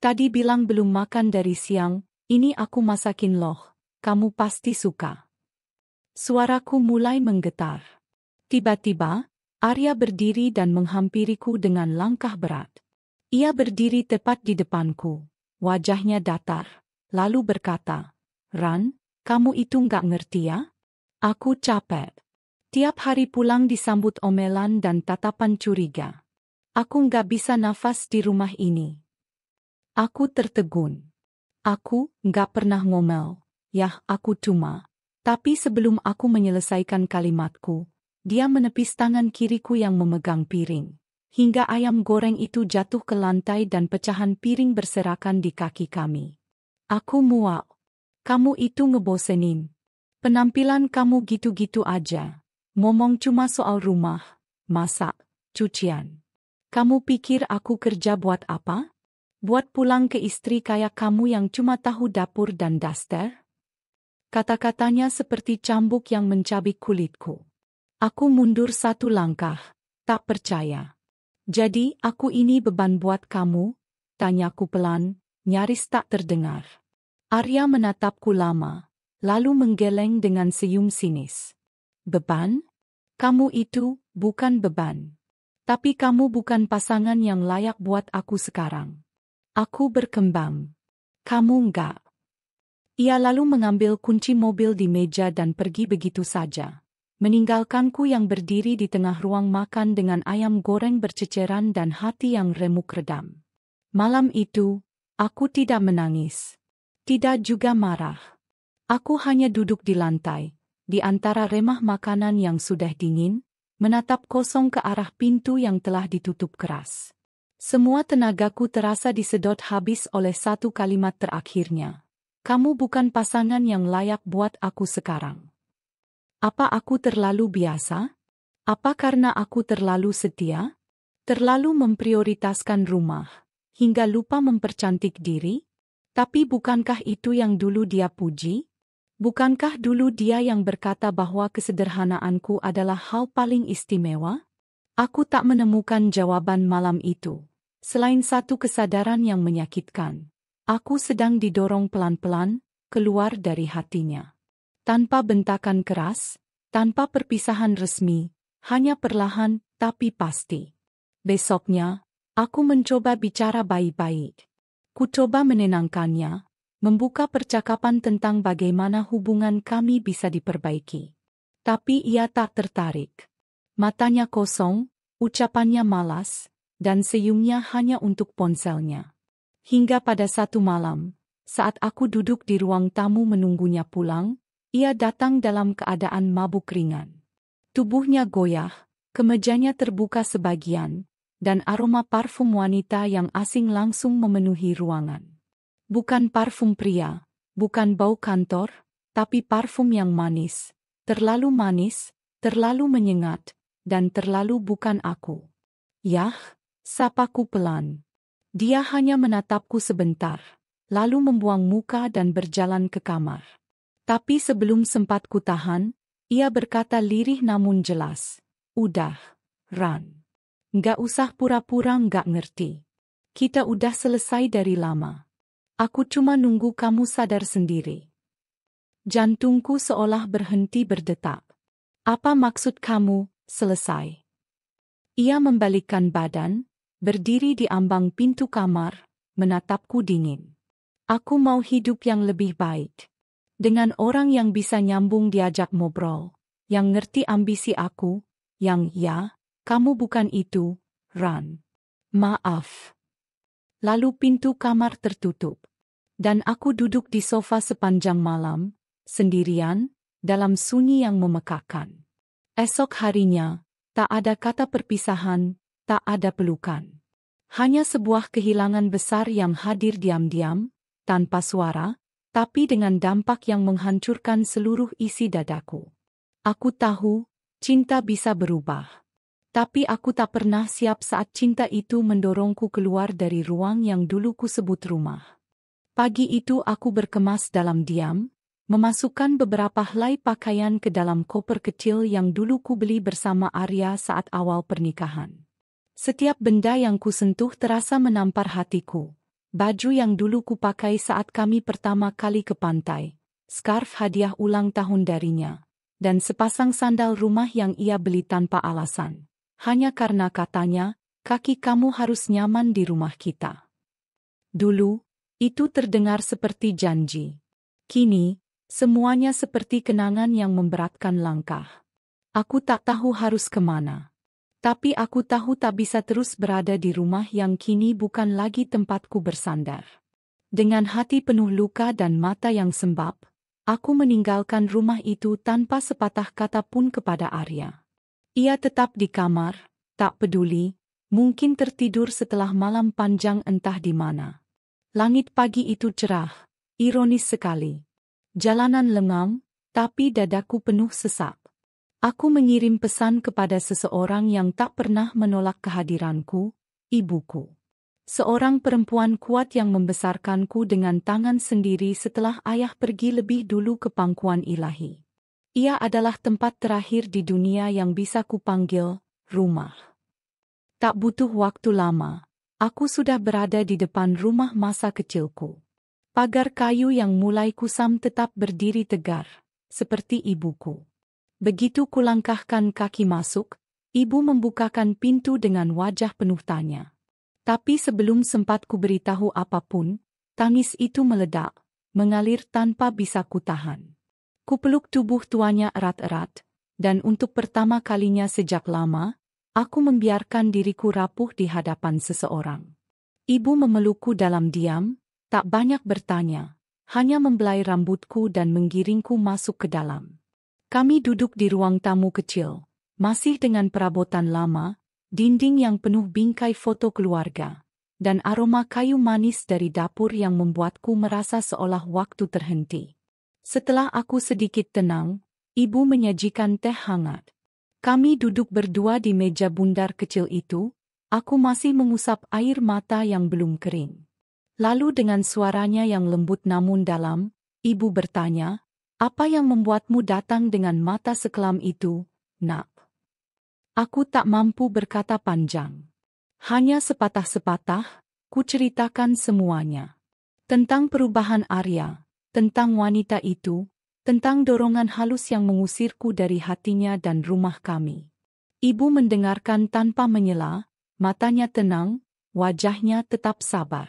Tadi bilang belum makan dari siang, ini aku masakin loh, kamu pasti suka. Suaraku mulai menggetar. Tiba-tiba, Arya berdiri dan menghampiriku dengan langkah berat. Ia berdiri tepat di depanku, wajahnya datar, lalu berkata, Ran, kamu itu nggak ngerti ya? Aku capek. Tiap hari pulang disambut omelan dan tatapan curiga. Aku nggak bisa nafas di rumah ini. Aku tertegun. Aku nggak pernah ngomel, yah aku cuma. Tapi sebelum aku menyelesaikan kalimatku, dia menepis tangan kiriku yang memegang piring. Hingga ayam goreng itu jatuh ke lantai dan pecahan piring berserakan di kaki kami. Aku muak. Kamu itu ngebosenin. Penampilan kamu gitu-gitu aja. Ngomong cuma soal rumah, masak, cucian. Kamu pikir aku kerja buat apa? Buat pulang ke istri kayak kamu yang cuma tahu dapur dan daster? Kata-katanya seperti cambuk yang mencabik kulitku. Aku mundur satu langkah, tak percaya. Jadi aku ini beban buat kamu? Tanyaku pelan, nyaris tak terdengar. Arya menatapku lama, lalu menggeleng dengan senyum sinis. Beban? Kamu itu bukan beban. Tapi kamu bukan pasangan yang layak buat aku sekarang. Aku berkembang. Kamu enggak. Ia lalu mengambil kunci mobil di meja dan pergi begitu saja, meninggalkanku yang berdiri di tengah ruang makan dengan ayam goreng berceceran dan hati yang remuk redam. Malam itu, aku tidak menangis. Tidak juga marah. Aku hanya duduk di lantai, di antara remah makanan yang sudah dingin, menatap kosong ke arah pintu yang telah ditutup keras. Semua tenagaku terasa disedot habis oleh satu kalimat terakhirnya. Kamu bukan pasangan yang layak buat aku sekarang. Apa aku terlalu biasa? Apa karena aku terlalu setia? Terlalu memprioritaskan rumah, hingga lupa mempercantik diri? Tapi bukankah itu yang dulu dia puji? Bukankah dulu dia yang berkata bahwa kesederhanaanku adalah hal paling istimewa? Aku tak menemukan jawaban malam itu, selain satu kesadaran yang menyakitkan. Aku sedang didorong pelan-pelan keluar dari hatinya. Tanpa bentakan keras, tanpa perpisahan resmi, hanya perlahan tapi pasti. Besoknya, aku mencoba bicara baik-baik. Ku coba menenangkannya, membuka percakapan tentang bagaimana hubungan kami bisa diperbaiki. Tapi ia tak tertarik. Matanya kosong, ucapannya malas, dan senyumnya hanya untuk ponselnya. Hingga pada satu malam, saat aku duduk di ruang tamu menunggunya pulang, ia datang dalam keadaan mabuk ringan. Tubuhnya goyah, kemejanya terbuka sebagian, dan aroma parfum wanita yang asing langsung memenuhi ruangan. Bukan parfum pria, bukan bau kantor, tapi parfum yang manis, terlalu menyengat, dan terlalu bukan aku. Yah, sapaku pelan. Dia hanya menatapku sebentar, lalu membuang muka dan berjalan ke kamar. Tapi sebelum sempat ku tahan, ia berkata lirih namun jelas, "Udah, Ran. Nggak usah pura-pura nggak ngerti. Kita udah selesai dari lama. Aku cuma nunggu kamu sadar sendiri." Jantungku seolah berhenti berdetak. "Apa maksud kamu, selesai?" Ia membalikkan badan, berdiri di ambang pintu kamar, menatapku dingin. "Aku mau hidup yang lebih baik. Dengan orang yang bisa nyambung diajak ngobrol, yang ngerti ambisi aku, yang kamu bukan itu, Ran. Maaf." Lalu pintu kamar tertutup. Dan aku duduk di sofa sepanjang malam, sendirian, dalam sunyi yang memekakkan. Esok harinya, tak ada kata perpisahan, tak ada pelukan. Hanya sebuah kehilangan besar yang hadir diam-diam, tanpa suara, tapi dengan dampak yang menghancurkan seluruh isi dadaku. Aku tahu, cinta bisa berubah. Tapi aku tak pernah siap saat cinta itu mendorongku keluar dari ruang yang dulu ku sebut rumah. Pagi itu aku berkemas dalam diam, memasukkan beberapa helai pakaian ke dalam koper kecil yang dulu ku beli bersama Arya saat awal pernikahan. Setiap benda yang ku sentuh terasa menampar hatiku. Baju yang dulu ku pakai saat kami pertama kali ke pantai, scarf hadiah ulang tahun darinya, dan sepasang sandal rumah yang ia beli tanpa alasan. Hanya karena katanya, kaki kamu harus nyaman di rumah kita. Dulu, itu terdengar seperti janji. Kini, semuanya seperti kenangan yang memberatkan langkah. Aku tak tahu harus kemana. Tapi aku tahu tak bisa terus berada di rumah yang kini bukan lagi tempatku bersandar. Dengan hati penuh luka dan mata yang sembab, aku meninggalkan rumah itu tanpa sepatah kata pun kepada Arya. Ia tetap di kamar, tak peduli, mungkin tertidur setelah malam panjang entah di mana. Langit pagi itu cerah, ironis sekali. Jalanan lengang, tapi dadaku penuh sesak. Aku mengirim pesan kepada seseorang yang tak pernah menolak kehadiranku, ibuku. Seorang perempuan kuat yang membesarkanku dengan tangan sendiri setelah ayah pergi lebih dulu ke pangkuan ilahi. Ia adalah tempat terakhir di dunia yang bisa kupanggil rumah. Tak butuh waktu lama, aku sudah berada di depan rumah masa kecilku. Pagar kayu yang mulai kusam tetap berdiri tegar, seperti ibuku. Begitu kulangkahkan kaki masuk, ibu membukakan pintu dengan wajah penuh tanya. Tapi sebelum sempat kuberitahu apapun, tangis itu meledak, mengalir tanpa bisa kutahan. Kupeluk tubuh tuanya erat-erat, dan untuk pertama kalinya sejak lama, aku membiarkan diriku rapuh di hadapan seseorang. Ibu memelukku dalam diam, tak banyak bertanya, hanya membelai rambutku dan menggiringku masuk ke dalam. Kami duduk di ruang tamu kecil, masih dengan perabotan lama, dinding yang penuh bingkai foto keluarga, dan aroma kayu manis dari dapur yang membuatku merasa seolah waktu terhenti. Setelah aku sedikit tenang, ibu menyajikan teh hangat. Kami duduk berdua di meja bundar kecil itu, aku masih mengusap air mata yang belum kering. Lalu dengan suaranya yang lembut namun dalam, ibu bertanya, "Apa yang membuatmu datang dengan mata sekelam itu, Nak?" Aku tak mampu berkata panjang. Hanya sepatah-sepatah, ku ceritakan semuanya. Tentang perubahan Arya, tentang wanita itu, tentang dorongan halus yang mengusirku dari hatinya dan rumah kami. Ibu mendengarkan tanpa menyela, matanya tenang, wajahnya tetap sabar.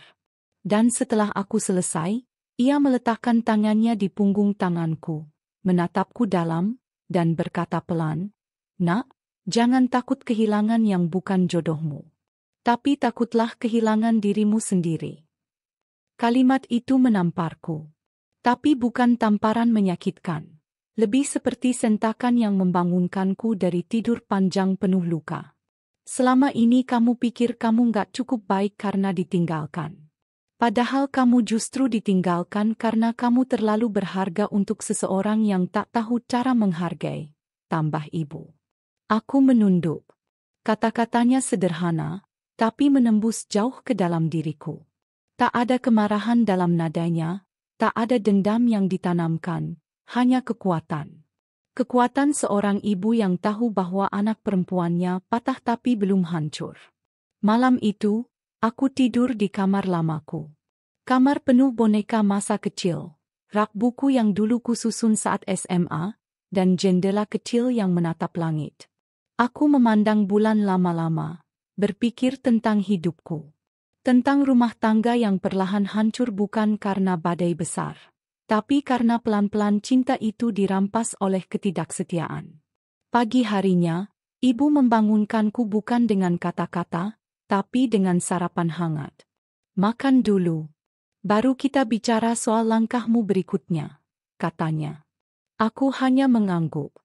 Dan setelah aku selesai, ia meletakkan tangannya di punggung tanganku, menatapku dalam, dan berkata pelan, "Nak, jangan takut kehilangan yang bukan jodohmu. Tapi takutlah kehilangan dirimu sendiri." Kalimat itu menamparku. Tapi bukan tamparan menyakitkan. Lebih seperti sentakan yang membangunkanku dari tidur panjang penuh luka. Selama ini kamu pikir kamu gak cukup baik karena ditinggalkan. Padahal kamu justru ditinggalkan karena kamu terlalu berharga untuk seseorang yang tak tahu cara menghargai, tambah ibu. Aku menunduk. Kata-katanya sederhana, tapi menembus jauh ke dalam diriku. Tak ada kemarahan dalam nadanya, tak ada dendam yang ditanamkan, hanya kekuatan. Kekuatan seorang ibu yang tahu bahwa anak perempuannya patah tapi belum hancur. Malam itu, aku tidur di kamar lamaku. Kamar penuh boneka masa kecil, rak buku yang dulu kususun saat SMA, dan jendela kecil yang menatap langit. Aku memandang bulan lama-lama, berpikir tentang hidupku. Tentang rumah tangga yang perlahan hancur bukan karena badai besar, tapi karena pelan-pelan cinta itu dirampas oleh ketidaksetiaan. Pagi harinya, ibu membangunkanku bukan dengan kata-kata, tapi dengan sarapan hangat. "Makan dulu. Baru kita bicara soal langkahmu berikutnya," katanya. Aku hanya mengangguk.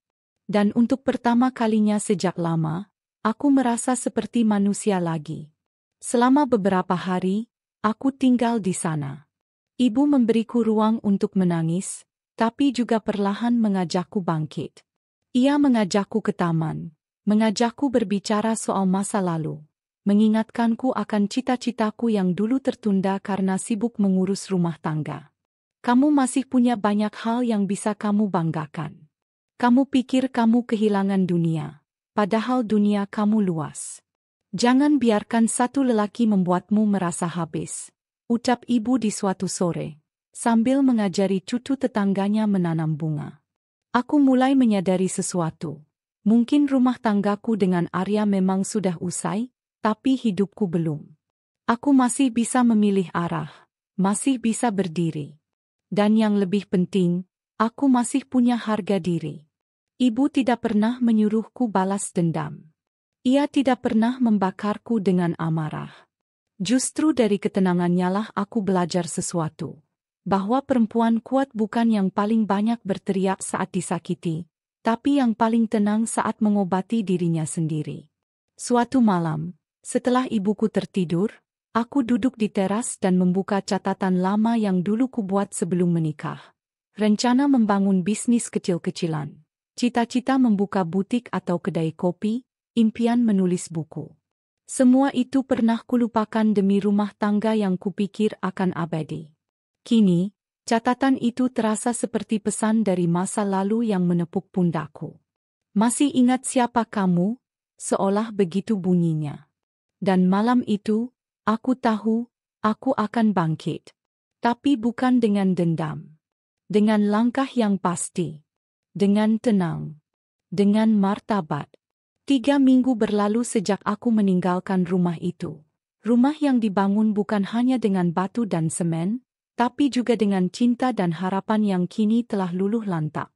Dan untuk pertama kalinya sejak lama, aku merasa seperti manusia lagi. Selama beberapa hari, aku tinggal di sana. Ibu memberiku ruang untuk menangis, tapi juga perlahan mengajakku bangkit. Ia mengajakku ke taman, mengajakku berbicara soal masa lalu, mengingatkanku akan cita-citaku yang dulu tertunda karena sibuk mengurus rumah tangga. "Kamu masih punya banyak hal yang bisa kamu banggakan. Kamu pikir kamu kehilangan dunia, padahal dunia kamu luas. Jangan biarkan satu lelaki membuatmu merasa habis," ucap ibu di suatu sore, sambil mengajari cucu tetangganya menanam bunga. Aku mulai menyadari sesuatu. Mungkin rumah tanggaku dengan Arya memang sudah usai, tapi hidupku belum. Aku masih bisa memilih arah, masih bisa berdiri. Dan yang lebih penting, aku masih punya harga diri. Ibu tidak pernah menyuruhku balas dendam. Ia tidak pernah membakarku dengan amarah. Justru dari ketenangannya lah aku belajar sesuatu. Bahwa perempuan kuat bukan yang paling banyak berteriak saat disakiti, tapi yang paling tenang saat mengobati dirinya sendiri. Suatu malam, setelah ibuku tertidur, aku duduk di teras dan membuka catatan lama yang dulu kubuat sebelum menikah. Rencana membangun bisnis kecil-kecilan. Cita-cita membuka butik atau kedai kopi. Impian menulis buku. Semua itu pernah kulupakan demi rumah tangga yang kupikir akan abadi. Kini, catatan itu terasa seperti pesan dari masa lalu yang menepuk pundakku. "Masih ingat siapa kamu?" Seolah begitu bunyinya. Dan malam itu, aku tahu, aku akan bangkit. Tapi bukan dengan dendam. Dengan langkah yang pasti. Dengan tenang. Dengan martabat. 3 minggu berlalu sejak aku meninggalkan rumah itu. Rumah yang dibangun bukan hanya dengan batu dan semen, tapi juga dengan cinta dan harapan yang kini telah luluh lantak.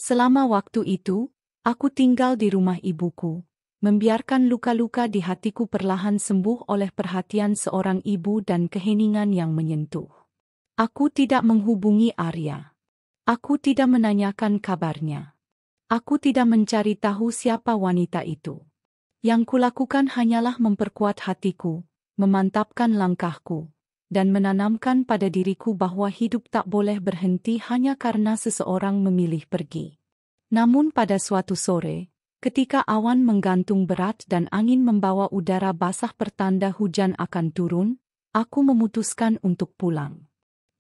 Selama waktu itu, aku tinggal di rumah ibuku, membiarkan luka-luka di hatiku perlahan sembuh oleh perhatian seorang ibu dan keheningan yang menyentuh. Aku tidak menghubungi Arya. Aku tidak menanyakan kabarnya. Aku tidak mencari tahu siapa wanita itu. Yang kulakukan hanyalah memperkuat hatiku, memantapkan langkahku, dan menanamkan pada diriku bahwa hidup tak boleh berhenti hanya karena seseorang memilih pergi. Namun pada suatu sore, ketika awan menggantung berat dan angin membawa udara basah pertanda hujan akan turun, aku memutuskan untuk pulang.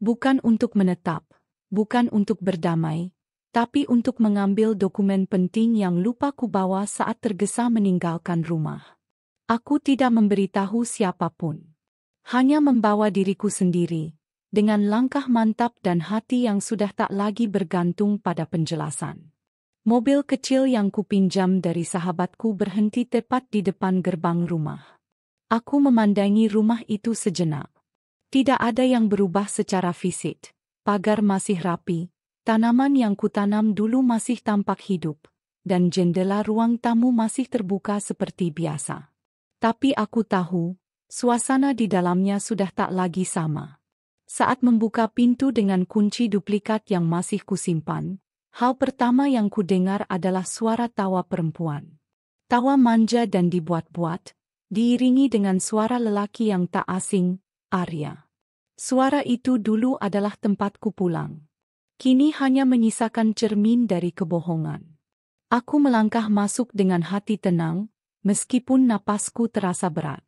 Bukan untuk menetap, bukan untuk berdamai, tapi untuk mengambil dokumen penting yang lupa kubawa saat tergesa meninggalkan rumah. Aku tidak memberitahu siapapun. Hanya membawa diriku sendiri, dengan langkah mantap dan hati yang sudah tak lagi bergantung pada penjelasan. Mobil kecil yang kupinjam dari sahabatku berhenti tepat di depan gerbang rumah. Aku memandangi rumah itu sejenak. Tidak ada yang berubah secara fisik, pagar masih rapi, tanaman yang kutanam dulu masih tampak hidup, dan jendela ruang tamu masih terbuka seperti biasa. Tapi aku tahu, suasana di dalamnya sudah tak lagi sama. Saat membuka pintu dengan kunci duplikat yang masih kusimpan, hal pertama yang kudengar adalah suara tawa perempuan. Tawa manja dan dibuat-buat, diiringi dengan suara lelaki yang tak asing, Arya. Suara itu dulu adalah tempatku pulang. Kini hanya menyisakan cermin dari kebohongan. Aku melangkah masuk dengan hati tenang, meskipun napasku terasa berat.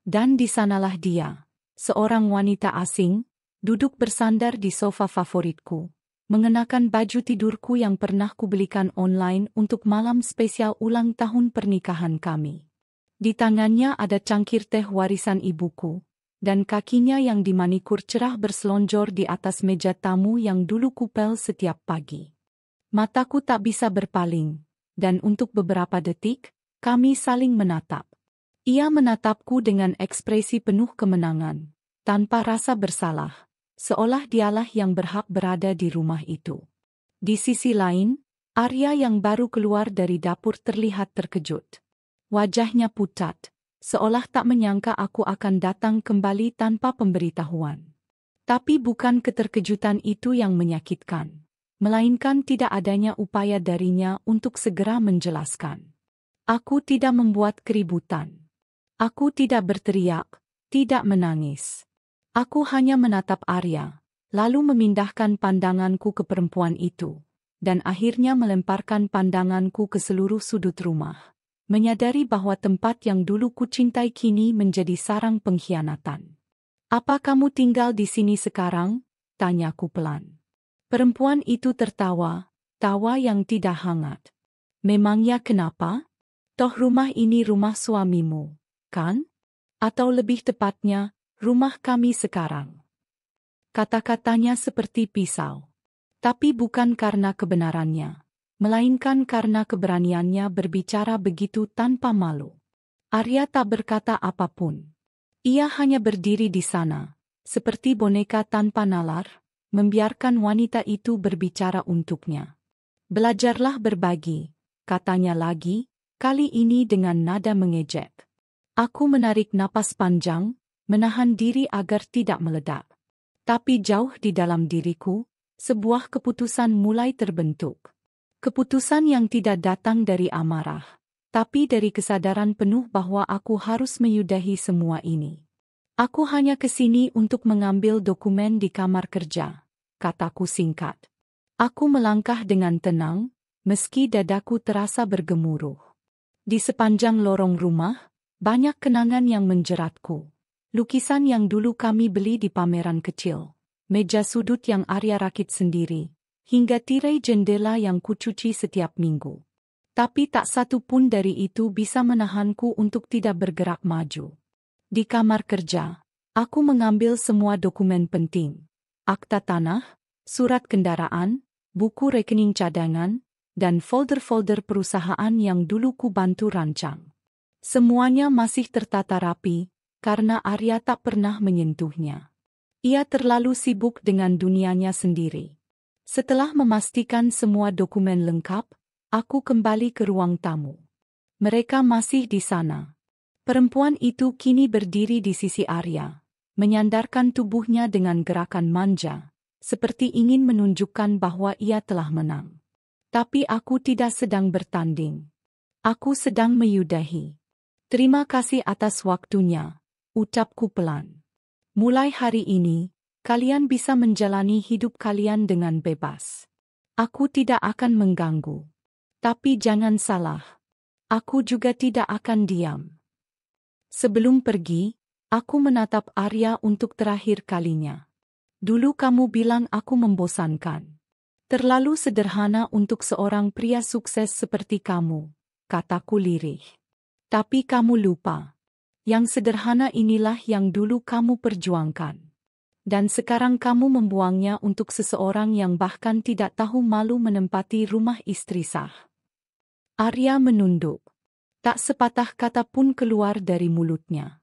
Dan di sanalah dia, seorang wanita asing, duduk bersandar di sofa favoritku, mengenakan baju tidurku yang pernah kubelikan online untuk malam spesial ulang tahun pernikahan kami. Di tangannya ada cangkir teh warisan ibuku, dan kakinya yang dimanikur cerah berselonjor di atas meja tamu yang dulu kupel setiap pagi. Mataku tak bisa berpaling, dan untuk beberapa detik, kami saling menatap. Ia menatapku dengan ekspresi penuh kemenangan, tanpa rasa bersalah, seolah dialah yang berhak berada di rumah itu. Di sisi lain, Arya yang baru keluar dari dapur terlihat terkejut. Wajahnya pucat, seolah tak menyangka aku akan datang kembali tanpa pemberitahuan. Tapi bukan keterkejutan itu yang menyakitkan, melainkan tidak adanya upaya darinya untuk segera menjelaskan. Aku tidak membuat keributan. Aku tidak berteriak, tidak menangis. Aku hanya menatap Arya, lalu memindahkan pandanganku ke perempuan itu, dan akhirnya melemparkan pandanganku ke seluruh sudut rumah. Menyadari bahwa tempat yang dulu kucintai kini menjadi sarang pengkhianatan. "Apa kamu tinggal di sini sekarang?" tanyaku pelan. Perempuan itu tertawa, tawa yang tidak hangat. "Memangnya kenapa? Toh rumah ini rumah suamimu, kan? Atau lebih tepatnya, rumah kami sekarang." Kata-katanya seperti pisau. Tapi bukan karena kebenarannya, melainkan karena keberaniannya berbicara begitu tanpa malu. Arya tak berkata apapun. Ia hanya berdiri di sana, seperti boneka tanpa nalar, membiarkan wanita itu berbicara untuknya. "Belajarlah berbagi," katanya lagi, kali ini dengan nada mengejek. Aku menarik napas panjang, menahan diri agar tidak meledak. Tapi jauh di dalam diriku, sebuah keputusan mulai terbentuk. Keputusan yang tidak datang dari amarah, tapi dari kesadaran penuh bahwa aku harus menyudahi semua ini. "Aku hanya ke sini untuk mengambil dokumen di kamar kerja," kataku singkat. Aku melangkah dengan tenang, meski dadaku terasa bergemuruh. Di sepanjang lorong rumah, banyak kenangan yang menjeratku. Lukisan yang dulu kami beli di pameran kecil, meja sudut yang Arya rakit sendiri, hingga tirai jendela yang kucuci setiap minggu. Tapi tak satu pun dari itu bisa menahanku untuk tidak bergerak maju. Di kamar kerja, aku mengambil semua dokumen penting. Akta tanah, surat kendaraan, buku rekening cadangan, dan folder-folder perusahaan yang dulu ku bantu rancang. Semuanya masih tertata rapi, karena Arya tak pernah menyentuhnya. Ia terlalu sibuk dengan dunianya sendiri. Setelah memastikan semua dokumen lengkap, aku kembali ke ruang tamu. Mereka masih di sana. Perempuan itu kini berdiri di sisi Arya, menyandarkan tubuhnya dengan gerakan manja, seperti ingin menunjukkan bahwa ia telah menang. Tapi aku tidak sedang bertanding. Aku sedang menyudahi. Terima kasih atas waktunya, ucapku pelan. Mulai hari ini, kalian bisa menjalani hidup kalian dengan bebas. Aku tidak akan mengganggu. Tapi jangan salah, aku juga tidak akan diam. Sebelum pergi, aku menatap Arya untuk terakhir kalinya. Dulu kamu bilang aku membosankan. Terlalu sederhana untuk seorang pria sukses seperti kamu, kataku lirih. Tapi kamu lupa. Yang sederhana inilah yang dulu kamu perjuangkan. Dan sekarang kamu membuangnya untuk seseorang yang bahkan tidak tahu malu menempati rumah istri sah. Arya menunduk. Tak sepatah kata pun keluar dari mulutnya.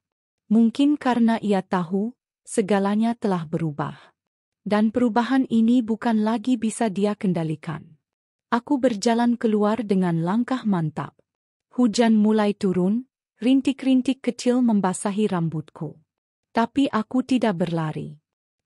Mungkin karena ia tahu, segalanya telah berubah. Dan perubahan ini bukan lagi bisa dia kendalikan. Aku berjalan keluar dengan langkah mantap. Hujan mulai turun, rintik-rintik kecil membasahi rambutku. Tapi aku tidak berlari.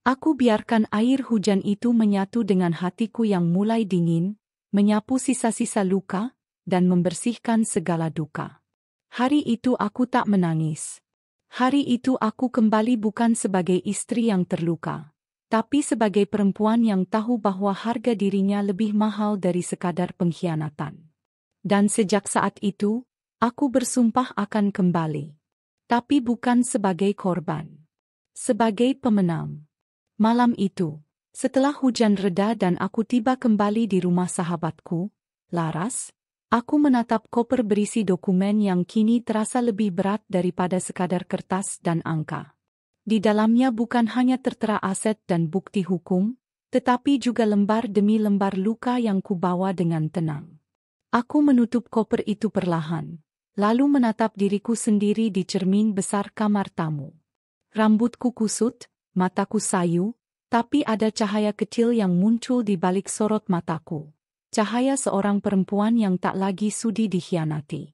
Aku biarkan air hujan itu menyatu dengan hatiku yang mulai dingin, menyapu sisa-sisa luka, dan membersihkan segala duka. Hari itu aku tak menangis. Hari itu aku kembali bukan sebagai istri yang terluka, tapi sebagai perempuan yang tahu bahwa harga dirinya lebih mahal dari sekadar pengkhianatan. Dan sejak saat itu, aku bersumpah akan kembali. Tapi bukan sebagai korban. Sebagai pemenang. Malam itu, setelah hujan reda dan aku tiba kembali di rumah sahabatku, Laras, aku menatap koper berisi dokumen yang kini terasa lebih berat daripada sekadar kertas dan angka. Di dalamnya bukan hanya tertera aset dan bukti hukum, tetapi juga lembar demi lembar luka yang kubawa dengan tenang. Aku menutup koper itu perlahan, lalu menatap diriku sendiri di cermin besar kamar tamu. Rambutku kusut, mataku sayu, tapi ada cahaya kecil yang muncul di balik sorot mataku. Cahaya seorang perempuan yang tak lagi sudi dikhianati.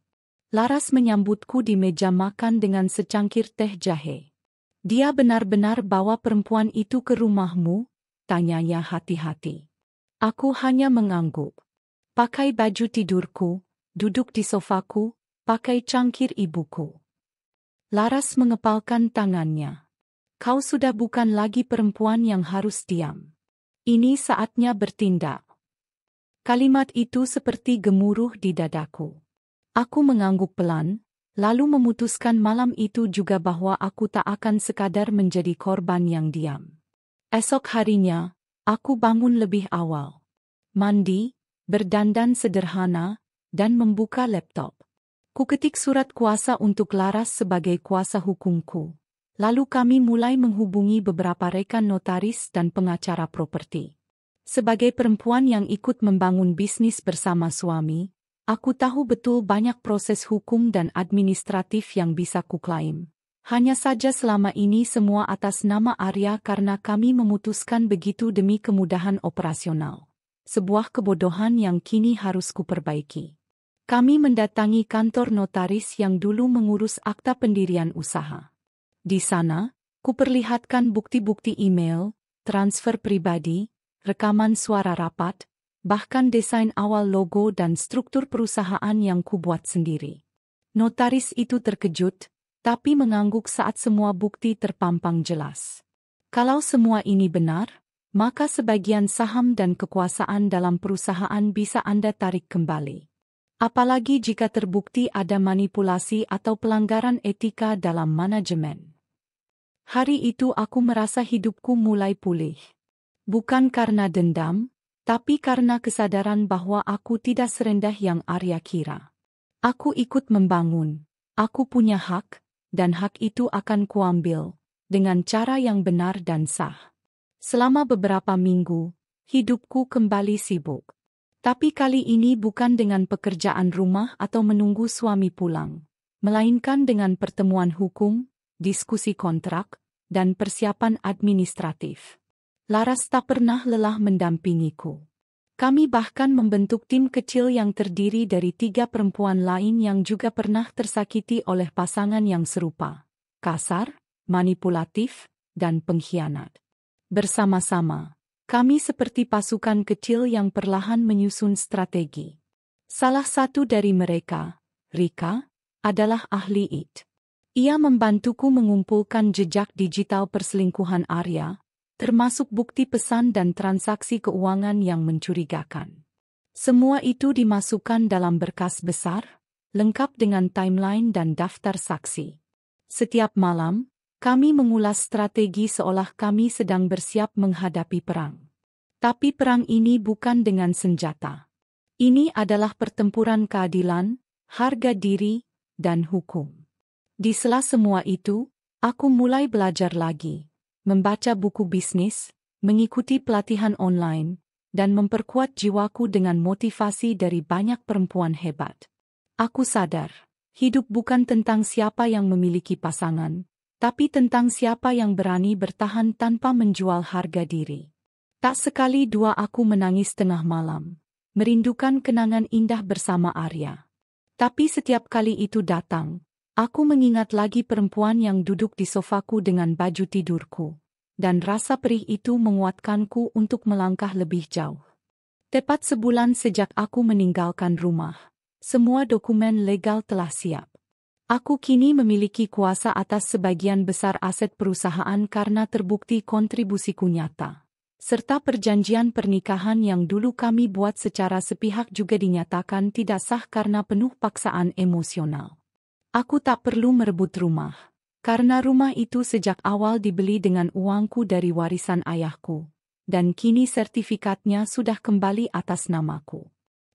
Laras menyambutku di meja makan dengan secangkir teh jahe. Dia benar-benar bawa perempuan itu ke rumahmu? Tanyanya hati-hati. Aku hanya mengangguk. Pakai baju tidurku, duduk di sofaku, pakai cangkir ibuku. Laras mengepalkan tangannya. Kau sudah bukan lagi perempuan yang harus diam. Ini saatnya bertindak. Kalimat itu seperti gemuruh di dadaku. Aku mengangguk pelan, lalu memutuskan malam itu juga bahwa aku tak akan sekadar menjadi korban yang diam. Esok harinya, aku bangun lebih awal. Mandi, berdandan sederhana, dan membuka laptop. Kuketik surat kuasa untuk Laras sebagai kuasa hukumku. Lalu kami mulai menghubungi beberapa rekan notaris dan pengacara properti. Sebagai perempuan yang ikut membangun bisnis bersama suami, aku tahu betul banyak proses hukum dan administratif yang bisa kuklaim. Hanya saja selama ini semua atas nama Arya karena kami memutuskan begitu demi kemudahan operasional. Sebuah kebodohan yang kini harus kuperbaiki. Kami mendatangi kantor notaris yang dulu mengurus akta pendirian usaha. Di sana, kuperlihatkan bukti-bukti email, transfer pribadi, rekaman suara rapat, bahkan desain awal logo dan struktur perusahaan yang kubuat sendiri. Notaris itu terkejut, tapi mengangguk saat semua bukti terpampang jelas. Kalau semua ini benar, maka sebagian saham dan kekuasaan dalam perusahaan bisa Anda tarik kembali. Apalagi jika terbukti ada manipulasi atau pelanggaran etika dalam manajemen. Hari itu aku merasa hidupku mulai pulih. Bukan karena dendam, tapi karena kesadaran bahwa aku tidak serendah yang Arya kira. Aku ikut membangun, aku punya hak, dan hak itu akan kuambil, dengan cara yang benar dan sah. Selama beberapa minggu, hidupku kembali sibuk. Tapi kali ini bukan dengan pekerjaan rumah atau menunggu suami pulang, melainkan dengan pertemuan hukum, diskusi kontrak, dan persiapan administratif. Laras tak pernah lelah mendampingiku. Kami bahkan membentuk tim kecil yang terdiri dari 3 perempuan lain yang juga pernah tersakiti oleh pasangan yang serupa, kasar, manipulatif, dan pengkhianat. Bersama-sama, kami seperti pasukan kecil yang perlahan menyusun strategi. Salah satu dari mereka, Rika, adalah ahli IT. Ia membantuku mengumpulkan jejak digital perselingkuhan Arya, termasuk bukti pesan dan transaksi keuangan yang mencurigakan. Semua itu dimasukkan dalam berkas besar, lengkap dengan timeline dan daftar saksi. Setiap malam, kami mengulas strategi seolah kami sedang bersiap menghadapi perang. Tapi perang ini bukan dengan senjata. Ini adalah pertempuran keadilan, harga diri, dan hukum. Di sela semua itu, aku mulai belajar lagi. Membaca buku bisnis, mengikuti pelatihan online, dan memperkuat jiwaku dengan motivasi dari banyak perempuan hebat. Aku sadar, hidup bukan tentang siapa yang memiliki pasangan, tapi tentang siapa yang berani bertahan tanpa menjual harga diri. Tak sekali dua aku menangis tengah malam, merindukan kenangan indah bersama Arya. Tapi setiap kali itu datang, aku mengingat lagi perempuan yang duduk di sofaku dengan baju tidurku, dan rasa perih itu menguatkanku untuk melangkah lebih jauh. Tepat sebulan sejak aku meninggalkan rumah, semua dokumen legal telah siap. Aku kini memiliki kuasa atas sebagian besar aset perusahaan karena terbukti kontribusiku nyata, serta perjanjian pernikahan yang dulu kami buat secara sepihak juga dinyatakan tidak sah karena penuh paksaan emosional. Aku tak perlu merebut rumah, karena rumah itu sejak awal dibeli dengan uangku dari warisan ayahku, dan kini sertifikatnya sudah kembali atas namaku.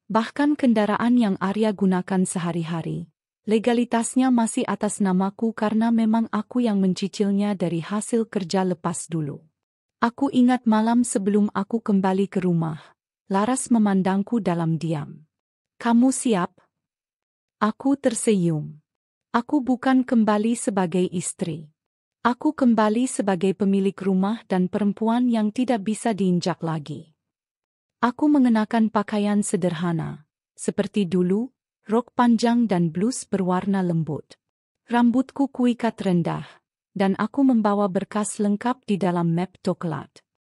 Bahkan kendaraan yang Arya gunakan sehari-hari, legalitasnya masih atas namaku karena memang aku yang mencicilnya dari hasil kerja lepas dulu. Aku ingat malam sebelum aku kembali ke rumah, Laras memandangku dalam diam. "Kamu siap?" Aku tersenyum. Aku bukan kembali sebagai istri. Aku kembali sebagai pemilik rumah dan perempuan yang tidak bisa diinjak lagi. Aku mengenakan pakaian sederhana, seperti dulu, rok panjang dan blus berwarna lembut. Rambutku kuikat rendah, dan aku membawa berkas lengkap di dalam map coklat.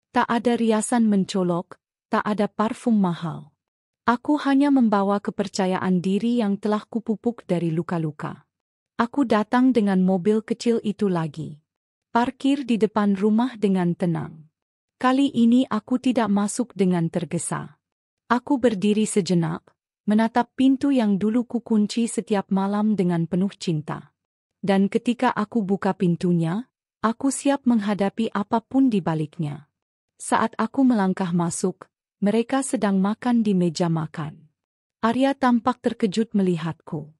Tak ada riasan mencolok, tak ada parfum mahal. Aku hanya membawa kepercayaan diri yang telah kupupuk dari luka-luka. Aku datang dengan mobil kecil itu lagi. Parkir di depan rumah dengan tenang. Kali ini aku tidak masuk dengan tergesa. Aku berdiri sejenak, menatap pintu yang dulu kukunci setiap malam dengan penuh cinta. Dan ketika aku buka pintunya, aku siap menghadapi apapun di baliknya. Saat aku melangkah masuk, mereka sedang makan di meja makan. Arya tampak terkejut melihatku.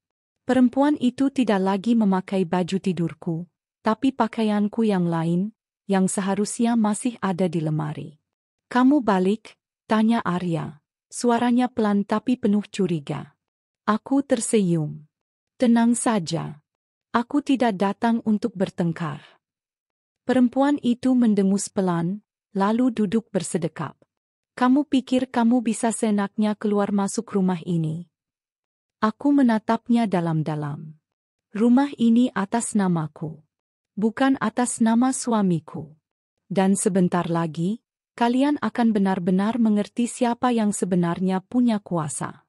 Perempuan itu tidak lagi memakai baju tidurku, tapi pakaianku yang lain, yang seharusnya masih ada di lemari. "Kamu balik?" tanya Arya. Suaranya pelan tapi penuh curiga. Aku tersenyum. "Tenang saja. Aku tidak datang untuk bertengkar." Perempuan itu mendengus pelan, lalu duduk bersedekap. "Kamu pikir kamu bisa seenaknya keluar masuk rumah ini?" Aku menatapnya dalam-dalam. "Rumah ini atas namaku, bukan atas nama suamiku. Dan sebentar lagi, kalian akan benar-benar mengerti siapa yang sebenarnya punya kuasa."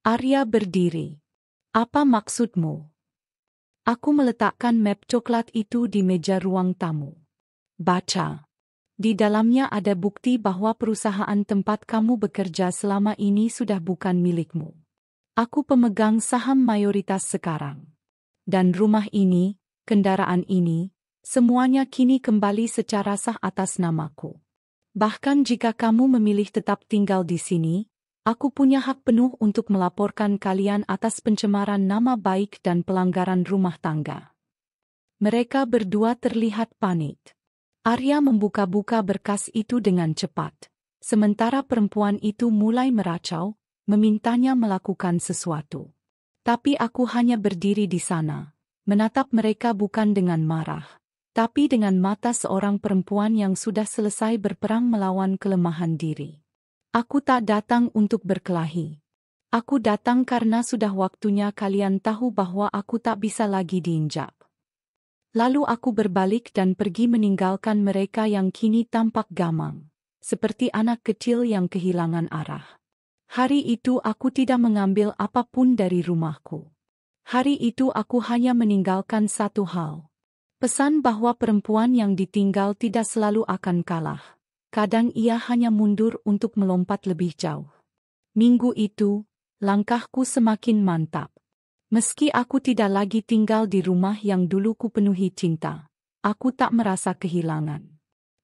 Arya berdiri. "Apa maksudmu?" Aku meletakkan map coklat itu di meja ruang tamu. "Baca. Di dalamnya ada bukti bahwa perusahaan tempat kamu bekerja selama ini sudah bukan milikmu. Aku pemegang saham mayoritas sekarang. Dan rumah ini, kendaraan ini, semuanya kini kembali secara sah atas namaku. Bahkan jika kamu memilih tetap tinggal di sini, aku punya hak penuh untuk melaporkan kalian atas pencemaran nama baik dan pelanggaran rumah tangga." Mereka berdua terlihat panik. Arya membuka-buka berkas itu dengan cepat, sementara perempuan itu mulai meracau, memintanya melakukan sesuatu. Tapi aku hanya berdiri di sana, menatap mereka bukan dengan marah, tapi dengan mata seorang perempuan yang sudah selesai berperang melawan kelemahan diri. Aku tak datang untuk berkelahi. Aku datang karena sudah waktunya kalian tahu bahwa aku tak bisa lagi diinjak. Lalu aku berbalik dan pergi meninggalkan mereka yang kini tampak gamang, seperti anak kecil yang kehilangan arah. Hari itu aku tidak mengambil apapun dari rumahku. Hari itu aku hanya meninggalkan satu hal. Pesan bahwa perempuan yang ditinggal tidak selalu akan kalah. Kadang ia hanya mundur untuk melompat lebih jauh. Minggu itu, langkahku semakin mantap. Meski aku tidak lagi tinggal di rumah yang dulu kupenuhi cinta, aku tak merasa kehilangan.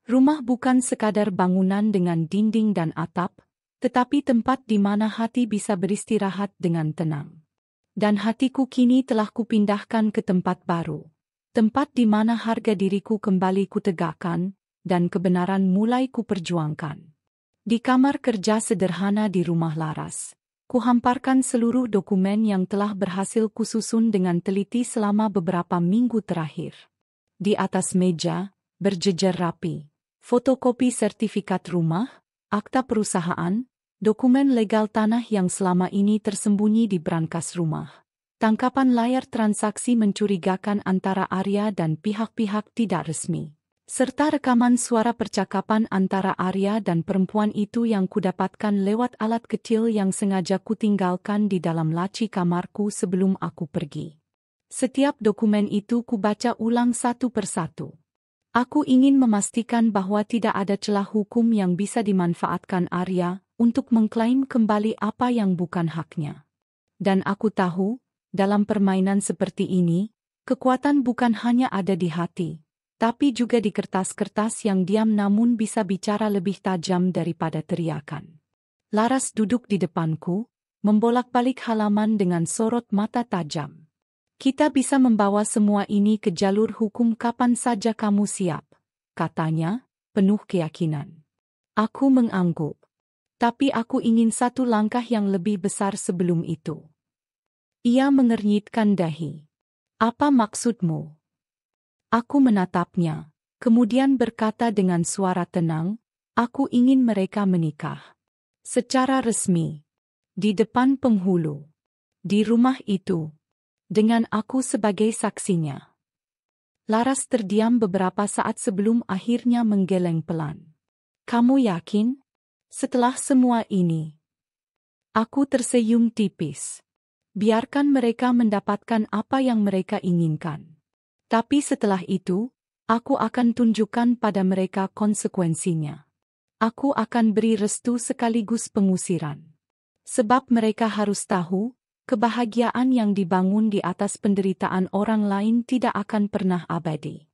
Rumah bukan sekadar bangunan dengan dinding dan atap, tetapi tempat di mana hati bisa beristirahat dengan tenang. Dan hatiku kini telah kupindahkan ke tempat baru. Tempat di mana harga diriku kembali kutegakkan, dan kebenaran mulai kuperjuangkan. Di kamar kerja sederhana di rumah Laras, kuhamparkan seluruh dokumen yang telah berhasil kususun dengan teliti selama beberapa minggu terakhir. Di atas meja, berjejer rapi, fotokopi sertifikat rumah, akta perusahaan, dokumen legal tanah yang selama ini tersembunyi di brankas rumah. Tangkapan layar transaksi mencurigakan antara Arya dan pihak-pihak tidak resmi, serta rekaman suara percakapan antara Arya dan perempuan itu yang kudapatkan lewat alat kecil yang sengaja kutinggalkan di dalam laci kamarku sebelum aku pergi. Setiap dokumen itu kubaca ulang satu persatu. Aku ingin memastikan bahwa tidak ada celah hukum yang bisa dimanfaatkan Arya untuk mengklaim kembali apa yang bukan haknya. Dan aku tahu, dalam permainan seperti ini, kekuatan bukan hanya ada di hati, tapi juga di kertas-kertas yang diam namun bisa bicara lebih tajam daripada teriakan. Laras duduk di depanku, membolak-balik halaman dengan sorot mata tajam. Kita bisa membawa semua ini ke jalur hukum kapan saja kamu siap, katanya, penuh keyakinan. Aku mengangguk. Tapi aku ingin satu langkah yang lebih besar sebelum itu. Ia mengernyitkan dahi. Apa maksudmu? Aku menatapnya, kemudian berkata dengan suara tenang, aku ingin mereka menikah. Secara resmi. Di depan penghulu. Di rumah itu. Dengan aku sebagai saksinya. Laras terdiam beberapa saat sebelum akhirnya menggeleng pelan. Kamu yakin? Setelah semua ini. Aku tersenyum tipis. Biarkan mereka mendapatkan apa yang mereka inginkan. Tapi setelah itu, aku akan tunjukkan pada mereka konsekuensinya. Aku akan beri restu sekaligus pengusiran. Sebab mereka harus tahu, kebahagiaan yang dibangun di atas penderitaan orang lain tidak akan pernah abadi.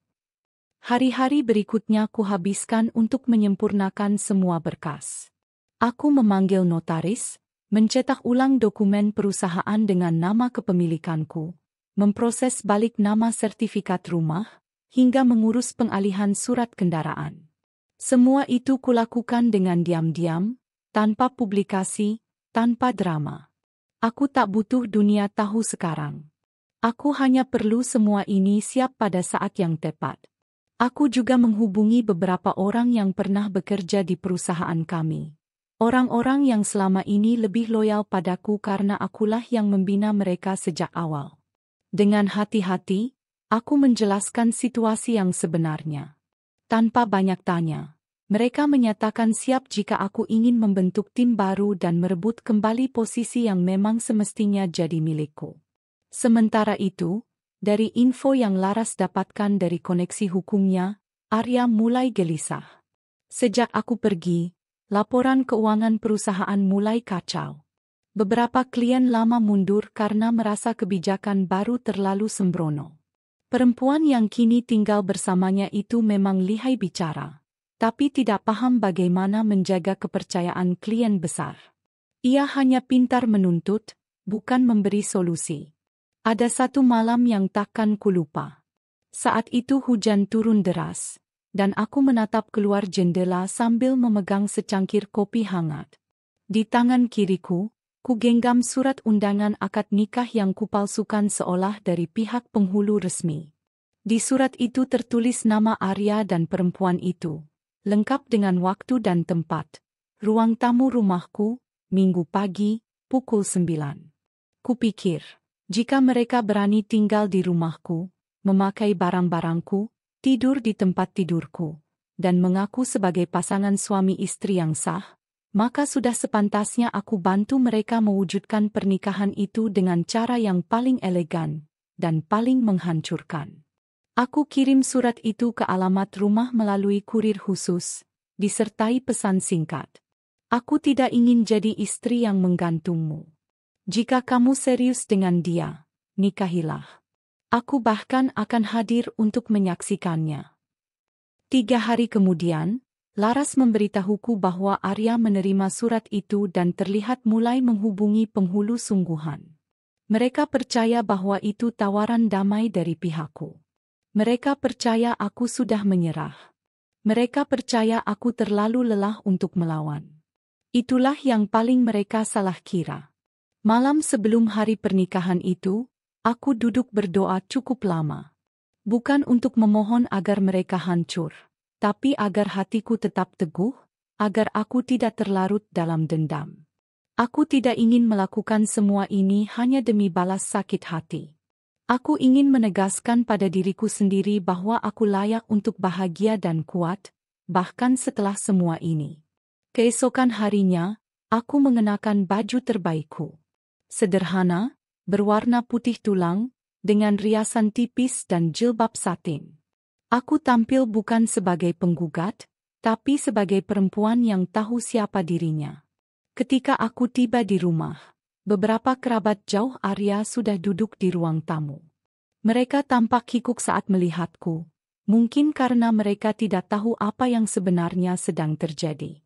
Hari-hari berikutnya kuhabiskan untuk menyempurnakan semua berkas. Aku memanggil notaris, mencetak ulang dokumen perusahaan dengan nama kepemilikanku, memproses balik nama sertifikat rumah, hingga mengurus pengalihan surat kendaraan. Semua itu kulakukan dengan diam-diam, tanpa publikasi, tanpa drama. Aku tak butuh dunia tahu sekarang. Aku hanya perlu semua ini siap pada saat yang tepat. Aku juga menghubungi beberapa orang yang pernah bekerja di perusahaan kami. Orang-orang yang selama ini lebih loyal padaku karena akulah yang membina mereka sejak awal. Dengan hati-hati, aku menjelaskan situasi yang sebenarnya. Tanpa banyak tanya, mereka menyatakan siap jika aku ingin membentuk tim baru dan merebut kembali posisi yang memang semestinya jadi milikku. Sementara itu, dari info yang Laras dapatkan dari koneksi hukumnya, Arya mulai gelisah. Sejak aku pergi, laporan keuangan perusahaan mulai kacau. Beberapa klien lama mundur karena merasa kebijakan baru terlalu sembrono. Perempuan yang kini tinggal bersamanya itu memang lihai bicara, tapi tidak paham bagaimana menjaga kepercayaan klien besar. Ia hanya pintar menuntut, bukan memberi solusi. Ada satu malam yang takkan kulupa. Saat itu hujan turun deras. Dan aku menatap keluar jendela sambil memegang secangkir kopi hangat. Di tangan kiriku, kugenggam surat undangan akad nikah yang kupalsukan seolah dari pihak penghulu resmi. Di surat itu tertulis nama Arya dan perempuan itu, lengkap dengan waktu dan tempat. Ruang tamu rumahku, Minggu pagi, pukul 9. Kupikir, jika mereka berani tinggal di rumahku, memakai barang-barangku, tidur di tempat tidurku, dan mengaku sebagai pasangan suami istri yang sah, maka sudah sepantasnya aku bantu mereka mewujudkan pernikahan itu dengan cara yang paling elegan dan paling menghancurkan. Aku kirim surat itu ke alamat rumah melalui kurir khusus, disertai pesan singkat. Aku tidak ingin jadi istri yang menggantungmu. Jika kamu serius dengan dia, nikahilah. Aku bahkan akan hadir untuk menyaksikannya. 3 hari kemudian, Laras memberitahuku bahwa Arya menerima surat itu dan terlihat mulai menghubungi penghulu sungguhan. Mereka percaya bahwa itu tawaran damai dari pihakku. Mereka percaya aku sudah menyerah. Mereka percaya aku terlalu lelah untuk melawan. Itulah yang paling mereka salah kira. Malam sebelum hari pernikahan itu, aku duduk berdoa cukup lama. Bukan untuk memohon agar mereka hancur, tapi agar hatiku tetap teguh, agar aku tidak terlarut dalam dendam. Aku tidak ingin melakukan semua ini hanya demi balas sakit hati. Aku ingin menegaskan pada diriku sendiri bahwa aku layak untuk bahagia dan kuat, bahkan setelah semua ini. Keesokan harinya, aku mengenakan baju terbaikku. Sederhana, berwarna putih tulang, dengan riasan tipis dan jilbab satin. Aku tampil bukan sebagai penggugat, tapi sebagai perempuan yang tahu siapa dirinya. Ketika aku tiba di rumah, beberapa kerabat jauh Arya sudah duduk di ruang tamu. Mereka tampak kikuk saat melihatku, mungkin karena mereka tidak tahu apa yang sebenarnya sedang terjadi.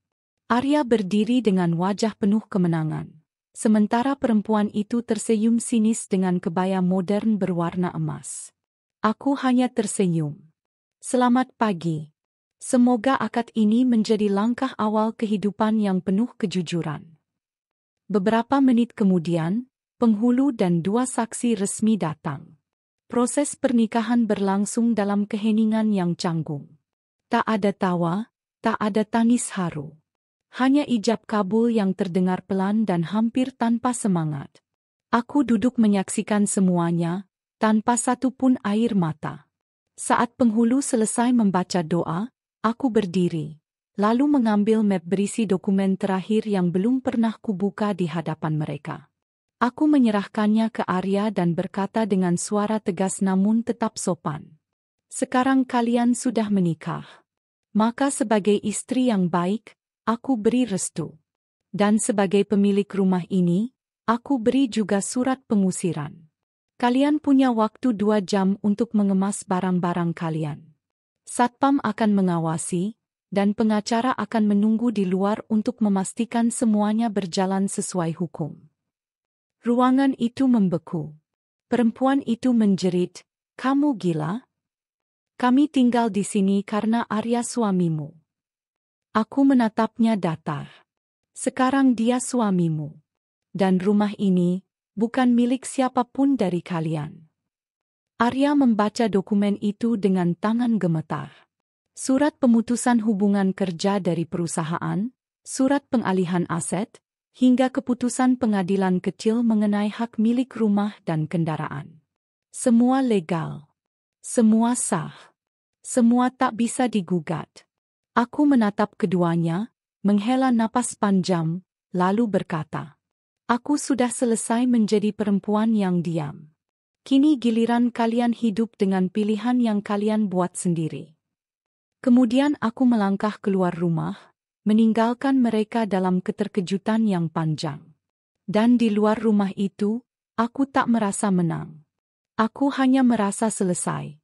Arya berdiri dengan wajah penuh kemenangan, sementara perempuan itu tersenyum sinis dengan kebaya modern berwarna emas. Aku hanya tersenyum. Selamat pagi. Semoga akad ini menjadi langkah awal kehidupan yang penuh kejujuran. Beberapa menit kemudian, penghulu dan 2 saksi resmi datang. Proses pernikahan berlangsung dalam keheningan yang canggung. Tak ada tawa, tak ada tangis haru. Hanya ijab kabul yang terdengar pelan dan hampir tanpa semangat. Aku duduk menyaksikan semuanya, tanpa satu pun air mata. Saat penghulu selesai membaca doa, aku berdiri, lalu mengambil map berisi dokumen terakhir yang belum pernah kubuka di hadapan mereka. Aku menyerahkannya ke Arya dan berkata dengan suara tegas namun tetap sopan. Sekarang kalian sudah menikah. Maka sebagai istri yang baik, aku beri restu. Dan sebagai pemilik rumah ini, aku beri juga surat pengusiran. Kalian punya waktu 2 jam untuk mengemas barang-barang kalian. Satpam akan mengawasi, dan pengacara akan menunggu di luar untuk memastikan semuanya berjalan sesuai hukum. Ruangan itu membeku. Perempuan itu menjerit, "Kamu gila? Kami tinggal di sini karena Arya suamimu." Aku menatapnya datar. Sekarang dia suamimu. Dan rumah ini bukan milik siapapun dari kalian. Arya membaca dokumen itu dengan tangan gemetar. Surat pemutusan hubungan kerja dari perusahaan, surat pengalihan aset, hingga keputusan pengadilan kecil mengenai hak milik rumah dan kendaraan. Semua legal. Semua sah. Semua tak bisa digugat. Aku menatap keduanya, menghela napas panjang, lalu berkata, "Aku sudah selesai menjadi perempuan yang diam. Kini giliran kalian hidup dengan pilihan yang kalian buat sendiri." Kemudian aku melangkah keluar rumah, meninggalkan mereka dalam keterkejutan yang panjang. Dan di luar rumah itu, aku tak merasa menang. Aku hanya merasa selesai.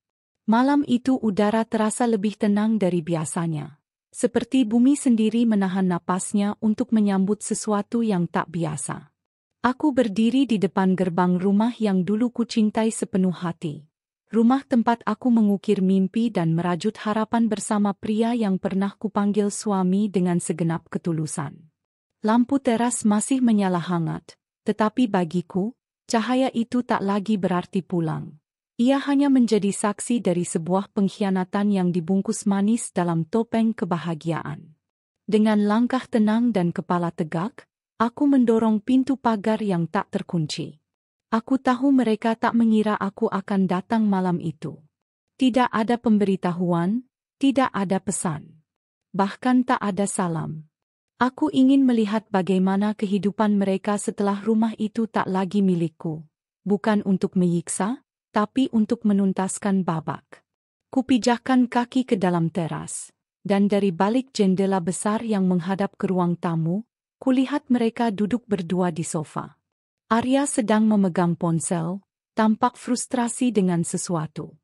Malam itu udara terasa lebih tenang dari biasanya. Seperti bumi sendiri menahan napasnya untuk menyambut sesuatu yang tak biasa. Aku berdiri di depan gerbang rumah yang dulu kucintai sepenuh hati. Rumah tempat aku mengukir mimpi dan merajut harapan bersama pria yang pernah kupanggil suami dengan segenap ketulusan. Lampu teras masih menyala hangat, tetapi bagiku, cahaya itu tak lagi berarti pulang. Ia hanya menjadi saksi dari sebuah pengkhianatan yang dibungkus manis dalam topeng kebahagiaan. Dengan langkah tenang dan kepala tegak, aku mendorong pintu pagar yang tak terkunci. Aku tahu mereka tak mengira aku akan datang malam itu. Tidak ada pemberitahuan, tidak ada pesan. Bahkan tak ada salam. Aku ingin melihat bagaimana kehidupan mereka setelah rumah itu tak lagi milikku. Bukan untuk menyiksa, tapi untuk menuntaskan babak. Kupijakkan kaki ke dalam teras, dan dari balik jendela besar yang menghadap ke ruang tamu, kulihat mereka duduk berdua di sofa. Arya sedang memegang ponsel, tampak frustrasi dengan sesuatu.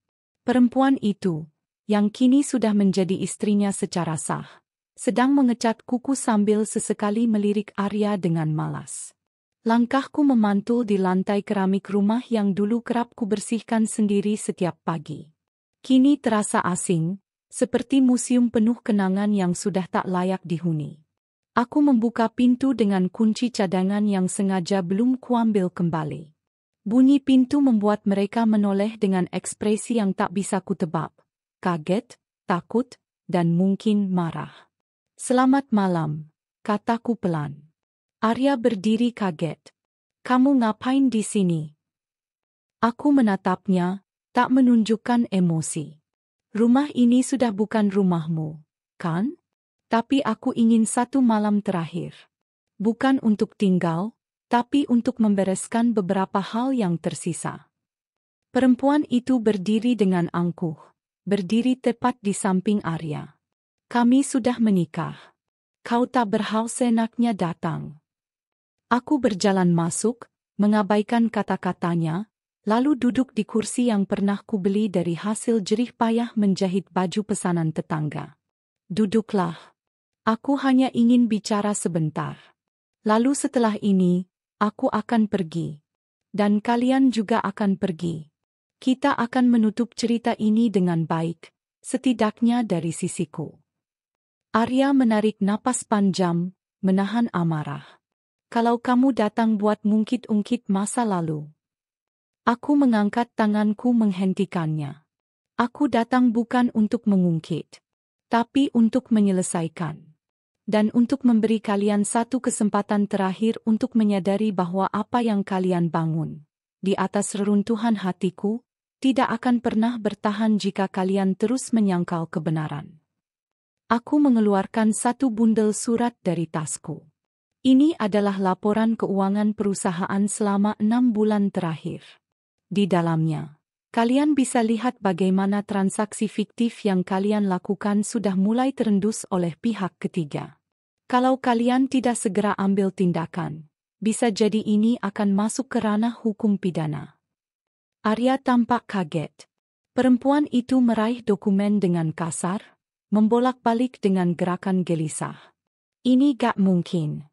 Perempuan itu, yang kini sudah menjadi istrinya secara sah, sedang mengecat kuku sambil sesekali melirik Arya dengan malas. Langkahku memantul di lantai keramik rumah yang dulu kerap kubersihkan sendiri setiap pagi. Kini terasa asing, seperti museum penuh kenangan yang sudah tak layak dihuni. Aku membuka pintu dengan kunci cadangan yang sengaja belum kuambil kembali. Bunyi pintu membuat mereka menoleh dengan ekspresi yang tak bisa kutebak. Kaget, takut, dan mungkin marah. "Selamat malam," kataku pelan. Arya berdiri kaget. "Kamu ngapain di sini?" Aku menatapnya, tak menunjukkan emosi. "Rumah ini sudah bukan rumahmu, kan? Tapi aku ingin satu malam terakhir. Bukan untuk tinggal, tapi untuk membereskan beberapa hal yang tersisa." Perempuan itu berdiri dengan angkuh, berdiri tepat di samping Arya. "Kami sudah menikah. Kau tak berhak seenaknya datang." Aku berjalan masuk, mengabaikan kata-katanya, lalu duduk di kursi yang pernah kubeli dari hasil jerih payah menjahit baju pesanan tetangga. "Duduklah. Aku hanya ingin bicara sebentar. Lalu setelah ini, aku akan pergi. Dan kalian juga akan pergi. Kita akan menutup cerita ini dengan baik, setidaknya dari sisiku." Arya menarik napas panjang, menahan amarah. "Kalau kamu datang buat ngungkit-ungkit masa lalu." Aku mengangkat tanganku menghentikannya. "Aku datang bukan untuk mengungkit, tapi untuk menyelesaikan. Dan untuk memberi kalian satu kesempatan terakhir untuk menyadari bahwa apa yang kalian bangun, di atas reruntuhan hatiku, tidak akan pernah bertahan jika kalian terus menyangkal kebenaran." Aku mengeluarkan satu bundel surat dari tasku. Ini adalah laporan keuangan perusahaan selama 6 bulan terakhir. Di dalamnya, kalian bisa lihat bagaimana transaksi fiktif yang kalian lakukan sudah mulai terendus oleh pihak ketiga. Kalau kalian tidak segera ambil tindakan, bisa jadi ini akan masuk ke ranah hukum pidana. Arya tampak kaget. Perempuan itu meraih dokumen dengan kasar, membolak-balik dengan gerakan gelisah. "Ini gak mungkin."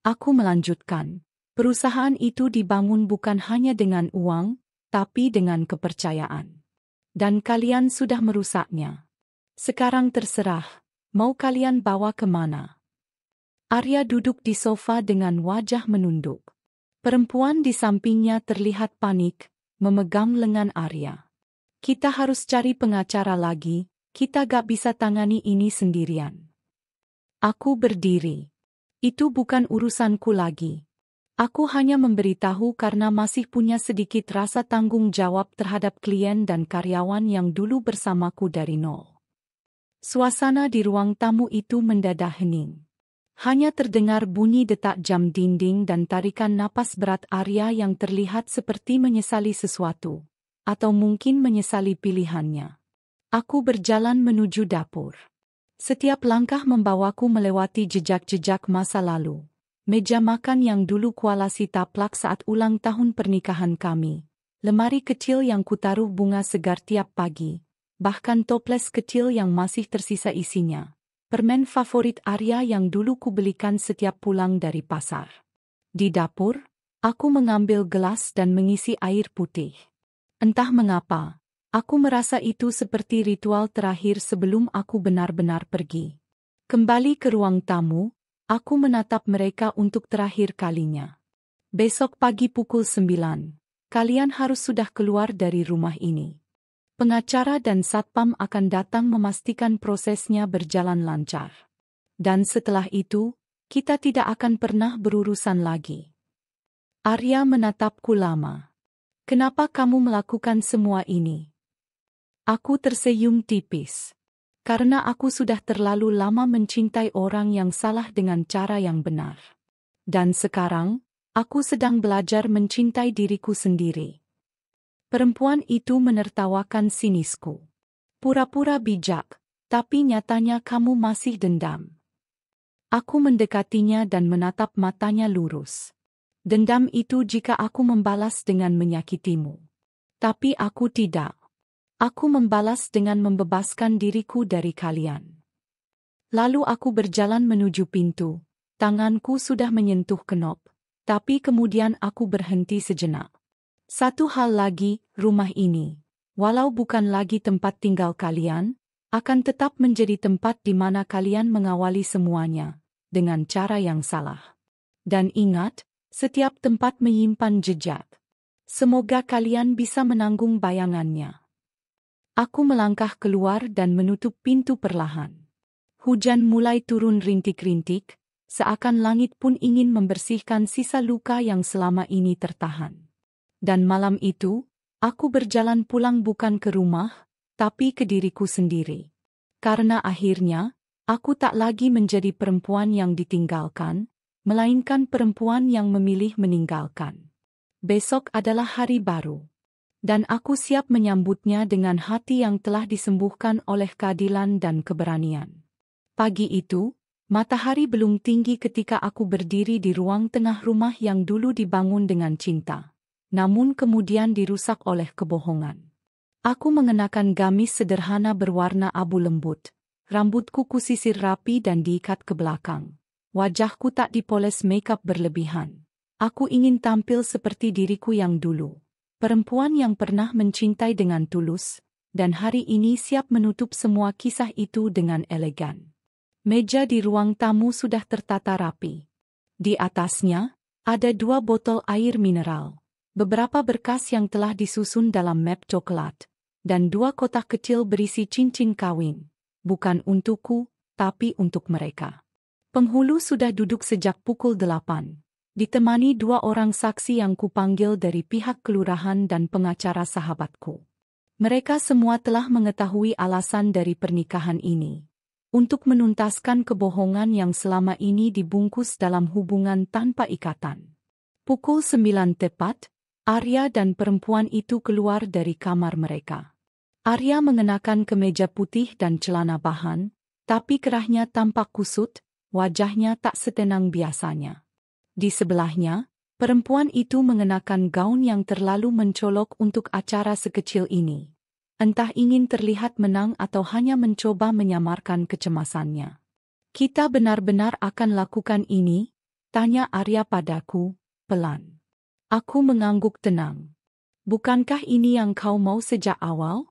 Aku melanjutkan. "Perusahaan itu dibangun bukan hanya dengan uang, tapi dengan kepercayaan. Dan kalian sudah merusaknya. Sekarang terserah, mau kalian bawa kemana?" Arya duduk di sofa dengan wajah menunduk. Perempuan di sampingnya terlihat panik, memegang lengan Arya. "Kita harus cari pengacara lagi, kita gak bisa tangani ini sendirian." Aku berdiri. "Itu bukan urusanku lagi. Aku hanya memberitahu karena masih punya sedikit rasa tanggung jawab terhadap klien dan karyawan yang dulu bersamaku dari nol." Suasana di ruang tamu itu mendadak hening. Hanya terdengar bunyi detak jam dinding dan tarikan napas berat Arya yang terlihat seperti menyesali sesuatu, atau mungkin menyesali pilihannya. Aku berjalan menuju dapur. Setiap langkah membawaku melewati jejak-jejak masa lalu. Meja makan yang dulu kualasi taplak saat ulang tahun pernikahan kami. Lemari kecil yang kutaruh bunga segar tiap pagi. Bahkan toples kecil yang masih tersisa isinya. Permen favorit Arya yang dulu kubelikan setiap pulang dari pasar. Di dapur, aku mengambil gelas dan mengisi air putih. Entah mengapa, aku merasa itu seperti ritual terakhir sebelum aku benar-benar pergi. Kembali ke ruang tamu, aku menatap mereka untuk terakhir kalinya. Besok pagi pukul 9, kalian harus sudah keluar dari rumah ini. Pengacara dan satpam akan datang memastikan prosesnya berjalan lancar. Dan setelah itu, kita tidak akan pernah berurusan lagi. Arya menatapku lama. Kenapa kamu melakukan semua ini? Aku tersenyum tipis. Karena aku sudah terlalu lama mencintai orang yang salah dengan cara yang benar. Dan sekarang, aku sedang belajar mencintai diriku sendiri. Perempuan itu menertawakan sinisku. Pura-pura bijak, tapi nyatanya kamu masih dendam. Aku mendekatinya dan menatap matanya lurus. Dendam itu jika aku membalas dengan menyakitimu. Tapi aku tidak. Aku membalas dengan membebaskan diriku dari kalian. Lalu aku berjalan menuju pintu. Tanganku sudah menyentuh kenop, tapi kemudian aku berhenti sejenak. Satu hal lagi, rumah ini, walau bukan lagi tempat tinggal kalian, akan tetap menjadi tempat di mana kalian mengawali semuanya, dengan cara yang salah. Dan ingat, setiap tempat menyimpan jejak. Semoga kalian bisa menanggung bayangannya. Aku melangkah keluar dan menutup pintu perlahan. Hujan mulai turun rintik-rintik, seakan langit pun ingin membersihkan sisa luka yang selama ini tertahan. Dan malam itu, aku berjalan pulang bukan ke rumah, tapi ke diriku sendiri. Karena akhirnya, aku tak lagi menjadi perempuan yang ditinggalkan, melainkan perempuan yang memilih meninggalkan. Besok adalah hari baru. Dan aku siap menyambutnya dengan hati yang telah disembuhkan oleh keadilan dan keberanian. Pagi itu, matahari belum tinggi ketika aku berdiri di ruang tengah rumah yang dulu dibangun dengan cinta. Namun kemudian dirusak oleh kebohongan. Aku mengenakan gamis sederhana berwarna abu lembut. Rambutku kusisir rapi dan diikat ke belakang. Wajahku tak dipoles makeup berlebihan. Aku ingin tampil seperti diriku yang dulu. Perempuan yang pernah mencintai dengan tulus, dan hari ini siap menutup semua kisah itu dengan elegan. Meja di ruang tamu sudah tertata rapi. Di atasnya, ada 2 botol air mineral. Beberapa berkas yang telah disusun dalam map coklat, dan 2 kotak kecil berisi cincin kawin, bukan untukku, tapi untuk mereka. Penghulu sudah duduk sejak pukul 8, ditemani 2 orang saksi yang kupanggil dari pihak kelurahan dan pengacara sahabatku. Mereka semua telah mengetahui alasan dari pernikahan ini, untuk menuntaskan kebohongan yang selama ini dibungkus dalam hubungan tanpa ikatan. Pukul 9 tepat, Arya dan perempuan itu keluar dari kamar mereka. Arya mengenakan kemeja putih dan celana bahan, tapi kerahnya tampak kusut, wajahnya tak setenang biasanya. Di sebelahnya, perempuan itu mengenakan gaun yang terlalu mencolok untuk acara sekecil ini. Entah ingin terlihat menang atau hanya mencoba menyamarkan kecemasannya. "Kita benar-benar akan lakukan ini?" tanya Arya padaku, pelan. Aku mengangguk tenang. "Bukankah ini yang kau mau sejak awal?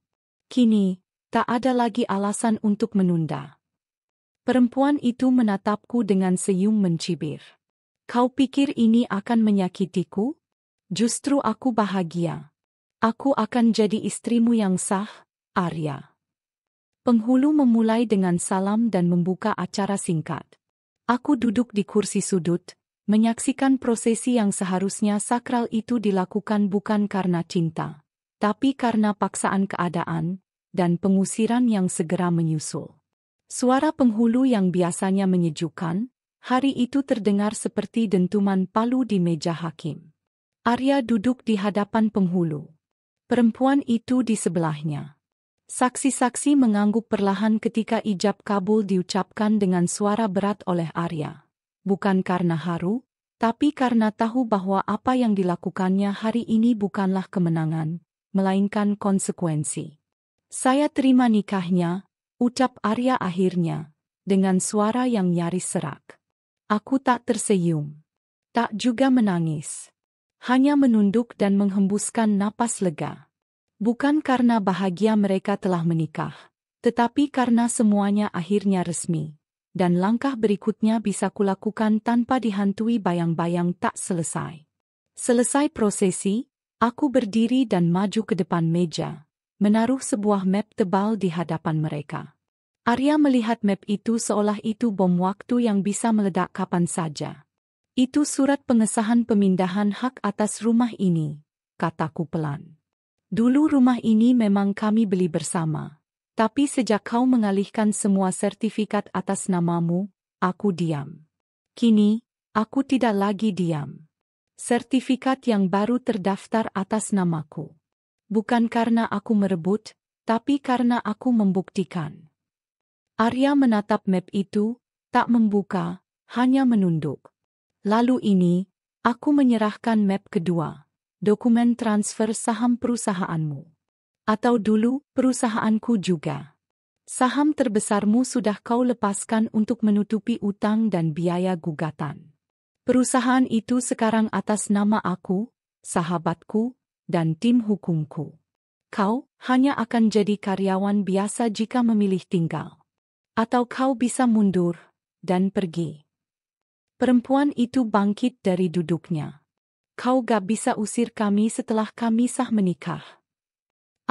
Kini, tak ada lagi alasan untuk menunda." Perempuan itu menatapku dengan senyum mencibir. "Kau pikir ini akan menyakitiku? Justru aku bahagia. Aku akan jadi istrimu yang sah, Arya." Penghulu memulai dengan salam dan membuka acara singkat. Aku duduk di kursi sudut, menyaksikan prosesi yang seharusnya sakral itu dilakukan bukan karena cinta, tapi karena paksaan keadaan, dan pengusiran yang segera menyusul. Suara penghulu yang biasanya menyejukkan, hari itu terdengar seperti dentuman palu di meja hakim. Arya duduk di hadapan penghulu. Perempuan itu di sebelahnya. Saksi-saksi mengangguk perlahan ketika ijab kabul diucapkan dengan suara berat oleh Arya. Bukan karena haru, tapi karena tahu bahwa apa yang dilakukannya hari ini bukanlah kemenangan, melainkan konsekuensi. "Saya terima nikahnya," ucap Arya akhirnya, dengan suara yang nyaris serak. Aku tak tersenyum, tak juga menangis. Hanya menunduk dan menghembuskan napas lega. Bukan karena bahagia mereka telah menikah, tetapi karena semuanya akhirnya resmi. Dan langkah berikutnya bisa kulakukan tanpa dihantui bayang-bayang tak selesai. Selesai prosesi, Aku berdiri dan maju ke depan meja, menaruh sebuah map tebal di hadapan mereka. Arya melihat map itu seolah itu bom waktu yang bisa meledak kapan saja. Itu surat pengesahan pemindahan hak atas rumah ini, kataku pelan. Dulu rumah ini memang kami beli bersama. Tapi sejak kau mengalihkan semua sertifikat atas namamu, aku diam. Kini, aku tidak lagi diam. Sertifikat yang baru terdaftar atas namaku. Bukan karena aku merebut, tapi karena aku membuktikan. Arya menatap map itu, tak membuka, hanya menunduk. Lalu ini, aku menyerahkan map kedua, dokumen transfer saham perusahaanmu. Atau dulu, perusahaanku juga. Saham terbesarmu sudah kau lepaskan untuk menutupi utang dan biaya gugatan. Perusahaan itu sekarang atas nama aku, sahabatku, dan tim hukumku. Kau hanya akan jadi karyawan biasa jika memilih tinggal. Atau kau bisa mundur dan pergi. Perempuan itu bangkit dari duduknya. Kau gak bisa usir kami setelah kami sah menikah.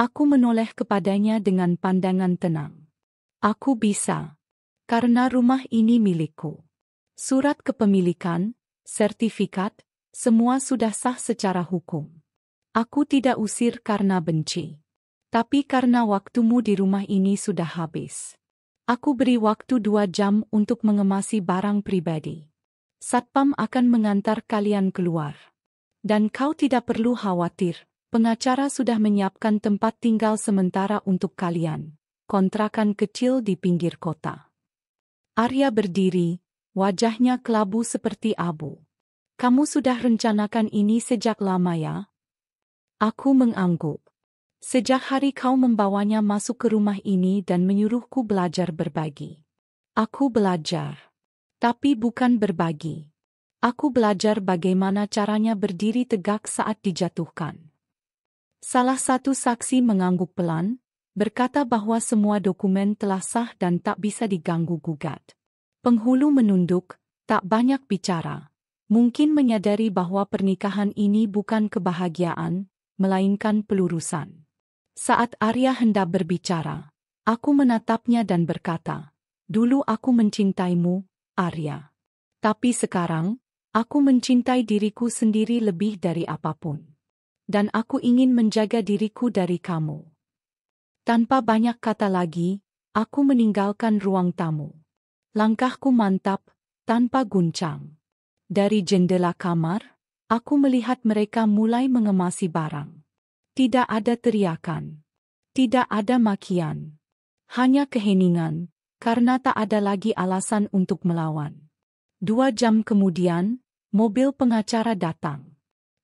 Aku menoleh kepadanya dengan pandangan tenang. Aku bisa. Karena rumah ini milikku. Surat kepemilikan, sertifikat, semua sudah sah secara hukum. Aku tidak usir karena benci. Tapi karena waktumu di rumah ini sudah habis. Aku beri waktu 2 jam untuk mengemasi barang pribadi. Satpam akan mengantar kalian keluar. Dan kau tidak perlu khawatir, pengacara sudah menyiapkan tempat tinggal sementara untuk kalian. Kontrakan kecil di pinggir kota. Arya berdiri, wajahnya kelabu seperti abu. Kamu sudah rencanakan ini sejak lama ya? Aku mengangguk. Sejak hari kau membawanya masuk ke rumah ini dan menyuruhku belajar berbagi. Aku belajar. Tapi bukan berbagi. Aku belajar bagaimana caranya berdiri tegak saat dijatuhkan. Salah satu saksi mengangguk pelan, berkata bahwa semua dokumen telah sah dan tak bisa diganggu-gugat. Penghulu menunduk, tak banyak bicara. Mungkin menyadari bahwa pernikahan ini bukan kebahagiaan, melainkan pelurusan. Saat Arya hendak berbicara, aku menatapnya dan berkata, "Dulu aku mencintaimu, Arya. Tapi sekarang, aku mencintai diriku sendiri lebih dari apapun. Dan aku ingin menjaga diriku dari kamu." Tanpa banyak kata lagi, aku meninggalkan ruang tamu. Langkahku mantap, tanpa guncang. Dari jendela kamar, aku melihat mereka mulai mengemasi barang. Tidak ada teriakan. Tidak ada makian. Hanya keheningan, karena tak ada lagi alasan untuk melawan. 2 jam kemudian, mobil pengacara datang.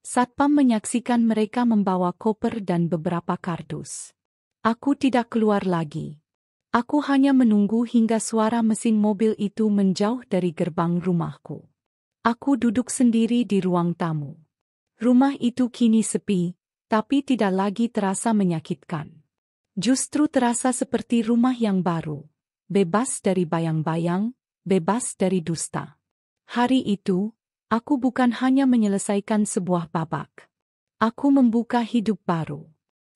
Satpam menyaksikan mereka membawa koper dan beberapa kardus. Aku tidak keluar lagi. Aku hanya menunggu hingga suara mesin mobil itu menjauh dari gerbang rumahku. Aku duduk sendiri di ruang tamu. Rumah itu kini sepi, tapi tidak lagi terasa menyakitkan. Justru terasa seperti rumah yang baru, bebas dari bayang-bayang, bebas dari dusta. Hari itu, aku bukan hanya menyelesaikan sebuah babak. Aku membuka hidup baru.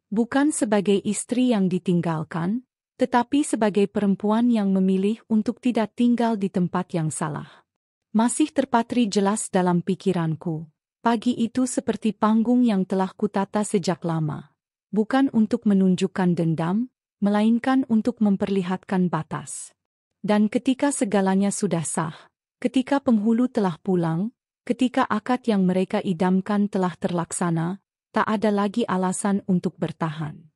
Bukan sebagai istri yang ditinggalkan, tetapi sebagai perempuan yang memilih untuk tidak tinggal di tempat yang salah. Masih terpatri jelas dalam pikiranku. Pagi itu seperti panggung yang telah kutata sejak lama. Bukan untuk menunjukkan dendam, melainkan untuk memperlihatkan batas. Dan ketika segalanya sudah sah, ketika penghulu telah pulang, ketika akad yang mereka idamkan telah terlaksana, tak ada lagi alasan untuk bertahan.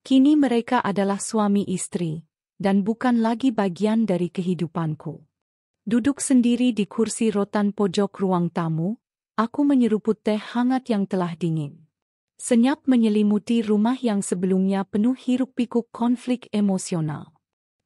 Kini mereka adalah suami istri, dan bukan lagi bagian dari kehidupanku. Duduk sendiri di kursi rotan pojok ruang tamu, aku menyeruput teh hangat yang telah dingin. Senyap menyelimuti rumah yang sebelumnya penuh hiruk-pikuk konflik emosional.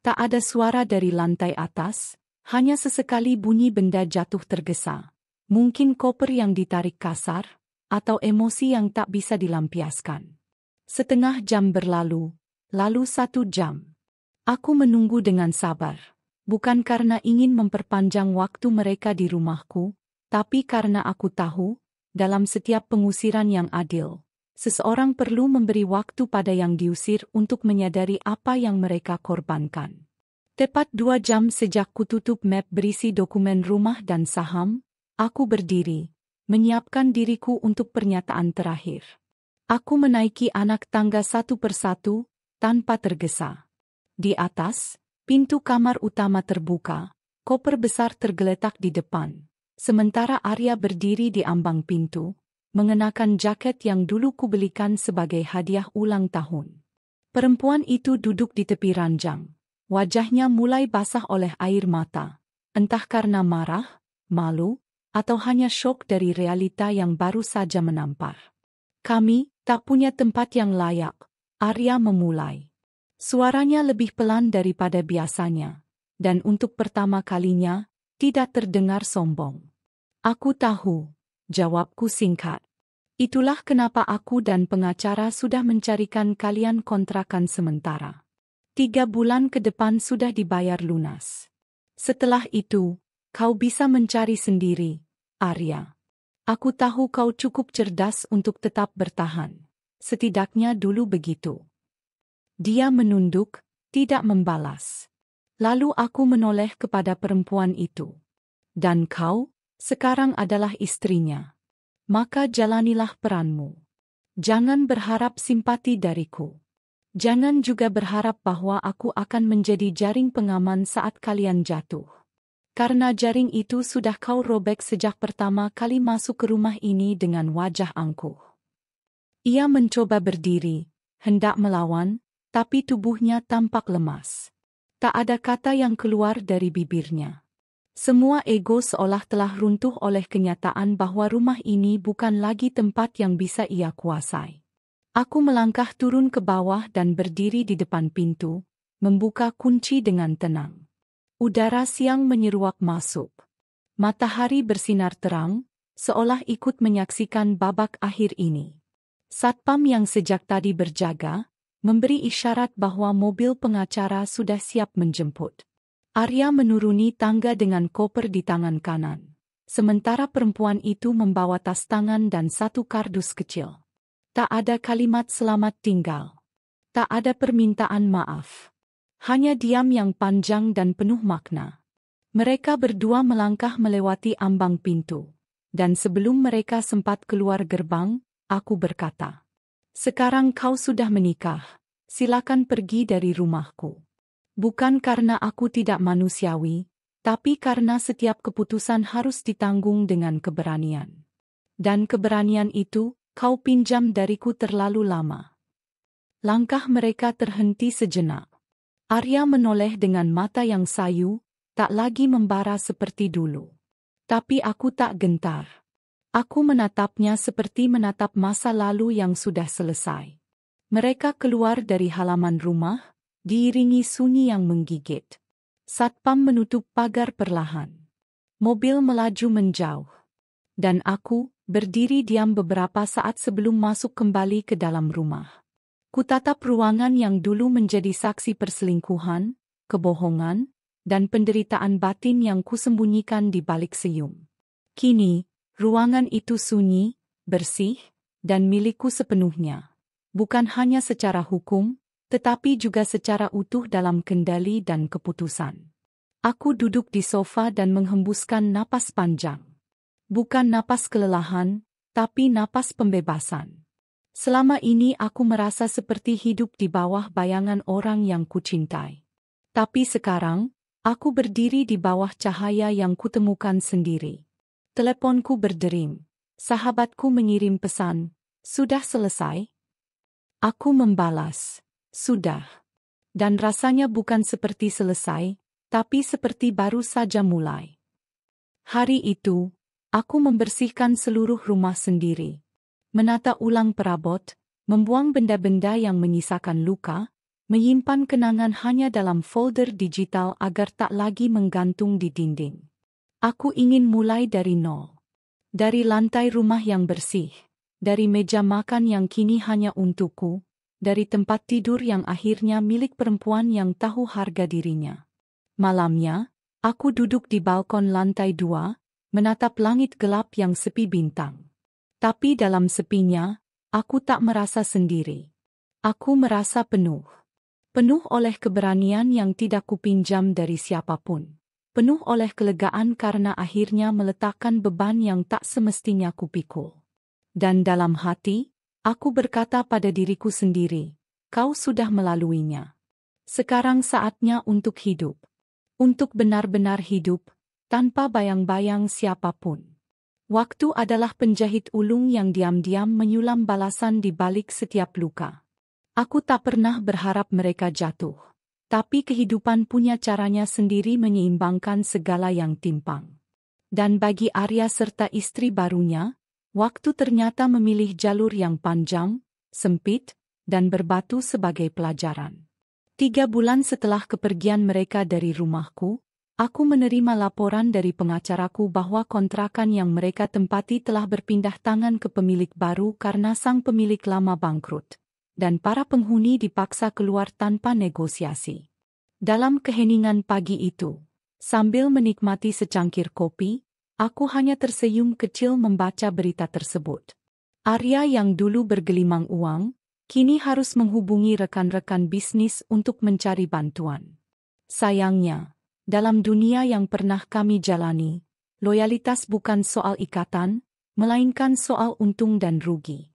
Tak ada suara dari lantai atas, hanya sesekali bunyi benda jatuh tergesa. Mungkin koper yang ditarik kasar, atau emosi yang tak bisa dilampiaskan. Setengah jam berlalu, lalu 1 jam. Aku menunggu dengan sabar. Bukan karena ingin memperpanjang waktu mereka di rumahku, tapi karena aku tahu, dalam setiap pengusiran yang adil, Seseorang perlu memberi waktu pada yang diusir untuk menyadari apa yang mereka korbankan. Tepat 2 jam sejak kututup map berisi dokumen rumah dan saham, aku berdiri, menyiapkan diriku untuk pernyataan terakhir. Aku menaiki anak tangga satu persatu, tanpa tergesa. Di atas, pintu kamar utama terbuka, koper besar tergeletak di depan. Sementara Arya berdiri di ambang pintu, mengenakan jaket yang dulu kubelikan sebagai hadiah ulang tahun. Perempuan itu duduk di tepi ranjang. Wajahnya mulai basah oleh air mata, entah karena marah, malu, atau hanya syok dari realita yang baru saja menampar. Kami tak punya tempat yang layak, Arya memulai. Suaranya lebih pelan daripada biasanya, dan untuk pertama kalinya, tidak terdengar sombong. Aku tahu, jawabku singkat. Itulah kenapa aku dan pengacara sudah mencarikan kalian kontrakan sementara. 3 bulan ke depan sudah dibayar lunas. Setelah itu, kau bisa mencari sendiri, Arya. Aku tahu kau cukup cerdas untuk tetap bertahan. Setidaknya dulu begitu. Dia menunduk, tidak membalas. Lalu aku menoleh kepada perempuan itu. Dan kau, sekarang adalah istrinya. Maka jalanilah peranmu. Jangan berharap simpati dariku. Jangan juga berharap bahwa aku akan menjadi jaring pengaman saat kalian jatuh. Karena jaring itu sudah kau robek sejak pertama kali masuk ke rumah ini dengan wajah angkuh. Ia mencoba berdiri, hendak melawan, tapi tubuhnya tampak lemas. Tak ada kata yang keluar dari bibirnya. Semua ego seolah telah runtuh oleh kenyataan bahwa rumah ini bukan lagi tempat yang bisa ia kuasai. Aku melangkah turun ke bawah dan berdiri di depan pintu, membuka kunci dengan tenang. Udara siang menyeruak masuk. Matahari bersinar terang, seolah ikut menyaksikan babak akhir ini. Satpam yang sejak tadi berjaga, memberi isyarat bahwa mobil pengacara sudah siap menjemput. Arya menuruni tangga dengan koper di tangan kanan. Sementara perempuan itu membawa tas tangan dan satu kardus kecil. Tak ada kalimat selamat tinggal. Tak ada permintaan maaf. Hanya diam yang panjang dan penuh makna. Mereka berdua melangkah melewati ambang pintu. Dan sebelum mereka sempat keluar gerbang, aku berkata, "Sekarang kau sudah menikah. Silakan pergi dari rumahku." Bukan karena aku tidak manusiawi, tapi karena setiap keputusan harus ditanggung dengan keberanian. Dan keberanian itu, kau pinjam dariku terlalu lama. Langkah mereka terhenti sejenak. Arya menoleh dengan mata yang sayu, tak lagi membara seperti dulu. Tapi aku tak gentar. Aku menatapnya seperti menatap masa lalu yang sudah selesai. Mereka keluar dari halaman rumah, diiringi sunyi yang menggigit. Satpam menutup pagar perlahan. Mobil melaju menjauh. Dan aku berdiri diam beberapa saat sebelum masuk kembali ke dalam rumah. Kutatap ruangan yang dulu menjadi saksi perselingkuhan, kebohongan, dan penderitaan batin yang kusembunyikan di balik senyum. Kini, ruangan itu sunyi, bersih, dan milikku sepenuhnya. Bukan hanya secara hukum, tetapi juga secara utuh dalam kendali dan keputusan. Aku duduk di sofa dan menghembuskan napas panjang. Bukan napas kelelahan, tapi napas pembebasan. Selama ini aku merasa seperti hidup di bawah bayangan orang yang kucintai. Tapi sekarang, aku berdiri di bawah cahaya yang kutemukan sendiri. Teleponku berdering. Sahabatku mengirim pesan, "Sudah selesai?" Aku membalas, "Sudah." Dan rasanya bukan seperti selesai, tapi seperti baru saja mulai. Hari itu, aku membersihkan seluruh rumah sendiri. Menata ulang perabot, membuang benda-benda yang menyisakan luka, menyimpan kenangan hanya dalam folder digital agar tak lagi menggantung di dinding. Aku ingin mulai dari nol. Dari lantai rumah yang bersih, dari meja makan yang kini hanya untukku, dari tempat tidur yang akhirnya milik perempuan yang tahu harga dirinya. Malamnya, aku duduk di balkon lantai 2, menatap langit gelap yang sepi bintang. Tapi dalam sepinya, Aku tak merasa sendiri. Aku merasa penuh. Penuh oleh keberanian yang tidak kupinjam dari siapapun. Penuh oleh kelegaan karena akhirnya meletakkan beban yang tak semestinya kupikul. Dan dalam hati, aku berkata pada diriku sendiri, kau sudah melaluinya. Sekarang saatnya untuk hidup. Untuk benar-benar hidup, tanpa bayang-bayang siapapun. Waktu adalah penjahit ulung yang diam-diam menyulam balasan di balik setiap luka. Aku tak pernah berharap mereka jatuh. Tapi kehidupan punya caranya sendiri menyeimbangkan segala yang timpang. Dan bagi Arya serta istri barunya, waktu ternyata memilih jalur yang panjang, sempit, dan berbatu sebagai pelajaran. 3 bulan setelah kepergian mereka dari rumahku, aku menerima laporan dari pengacaraku bahwa kontrakan yang mereka tempati telah berpindah tangan ke pemilik baru karena sang pemilik lama bangkrut. Dan para penghuni dipaksa keluar tanpa negosiasi. Dalam keheningan pagi itu, sambil menikmati secangkir kopi, aku hanya tersenyum kecil membaca berita tersebut. Arya yang dulu bergelimang uang, kini harus menghubungi rekan-rekan bisnis untuk mencari bantuan. Sayangnya, dalam dunia yang pernah kami jalani, loyalitas bukan soal ikatan, melainkan soal untung dan rugi.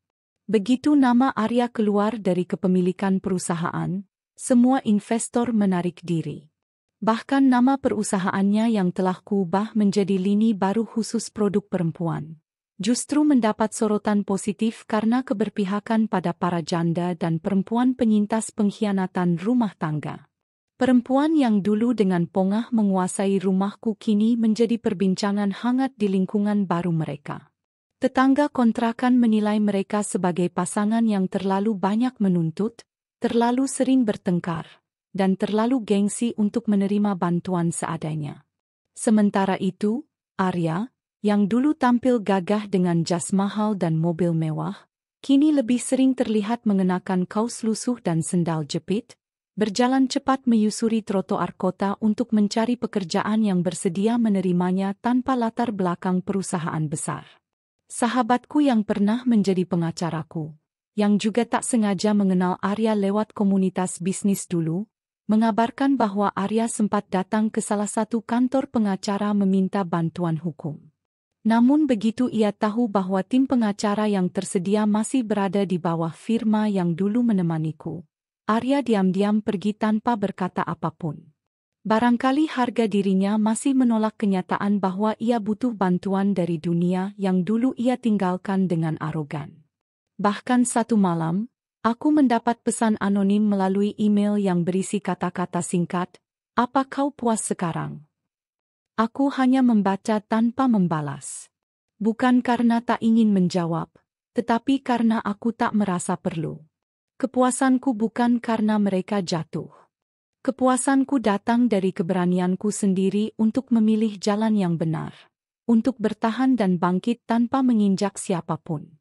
Begitu nama Arya keluar dari kepemilikan perusahaan, semua investor menarik diri. Bahkan nama perusahaannya yang telah kuubah menjadi lini baru khusus produk perempuan, justru mendapat sorotan positif karena keberpihakan pada para janda dan perempuan penyintas pengkhianatan rumah tangga. Perempuan yang dulu dengan pongah menguasai rumahku kini menjadi perbincangan hangat di lingkungan baru mereka. Tetangga kontrakan menilai mereka sebagai pasangan yang terlalu banyak menuntut, terlalu sering bertengkar, dan terlalu gengsi untuk menerima bantuan seadanya. Sementara itu, Arya, yang dulu tampil gagah dengan jas mahal dan mobil mewah, kini lebih sering terlihat mengenakan kaos lusuh dan sendal jepit, berjalan cepat menyusuri trotoar kota untuk mencari pekerjaan yang bersedia menerimanya tanpa latar belakang perusahaan besar. Sahabatku yang pernah menjadi pengacaraku, yang juga tak sengaja mengenal Arya lewat komunitas bisnis dulu, mengabarkan bahwa Arya sempat datang ke salah satu kantor pengacara meminta bantuan hukum. Namun begitu ia tahu bahwa tim pengacara yang tersedia masih berada di bawah firma yang dulu menemaniku, Arya diam-diam pergi tanpa berkata apapun. Barangkali harga dirinya masih menolak kenyataan bahwa ia butuh bantuan dari dunia yang dulu ia tinggalkan dengan arogan. Bahkan satu malam, aku mendapat pesan anonim melalui email yang berisi kata-kata singkat, "Apa kau puas sekarang?" Aku hanya membaca tanpa membalas. Bukan karena tak ingin menjawab, tetapi karena aku tak merasa perlu. Kepuasanku bukan karena mereka jatuh. Kepuasanku datang dari keberanianku sendiri untuk memilih jalan yang benar, untuk bertahan dan bangkit tanpa menginjak siapapun.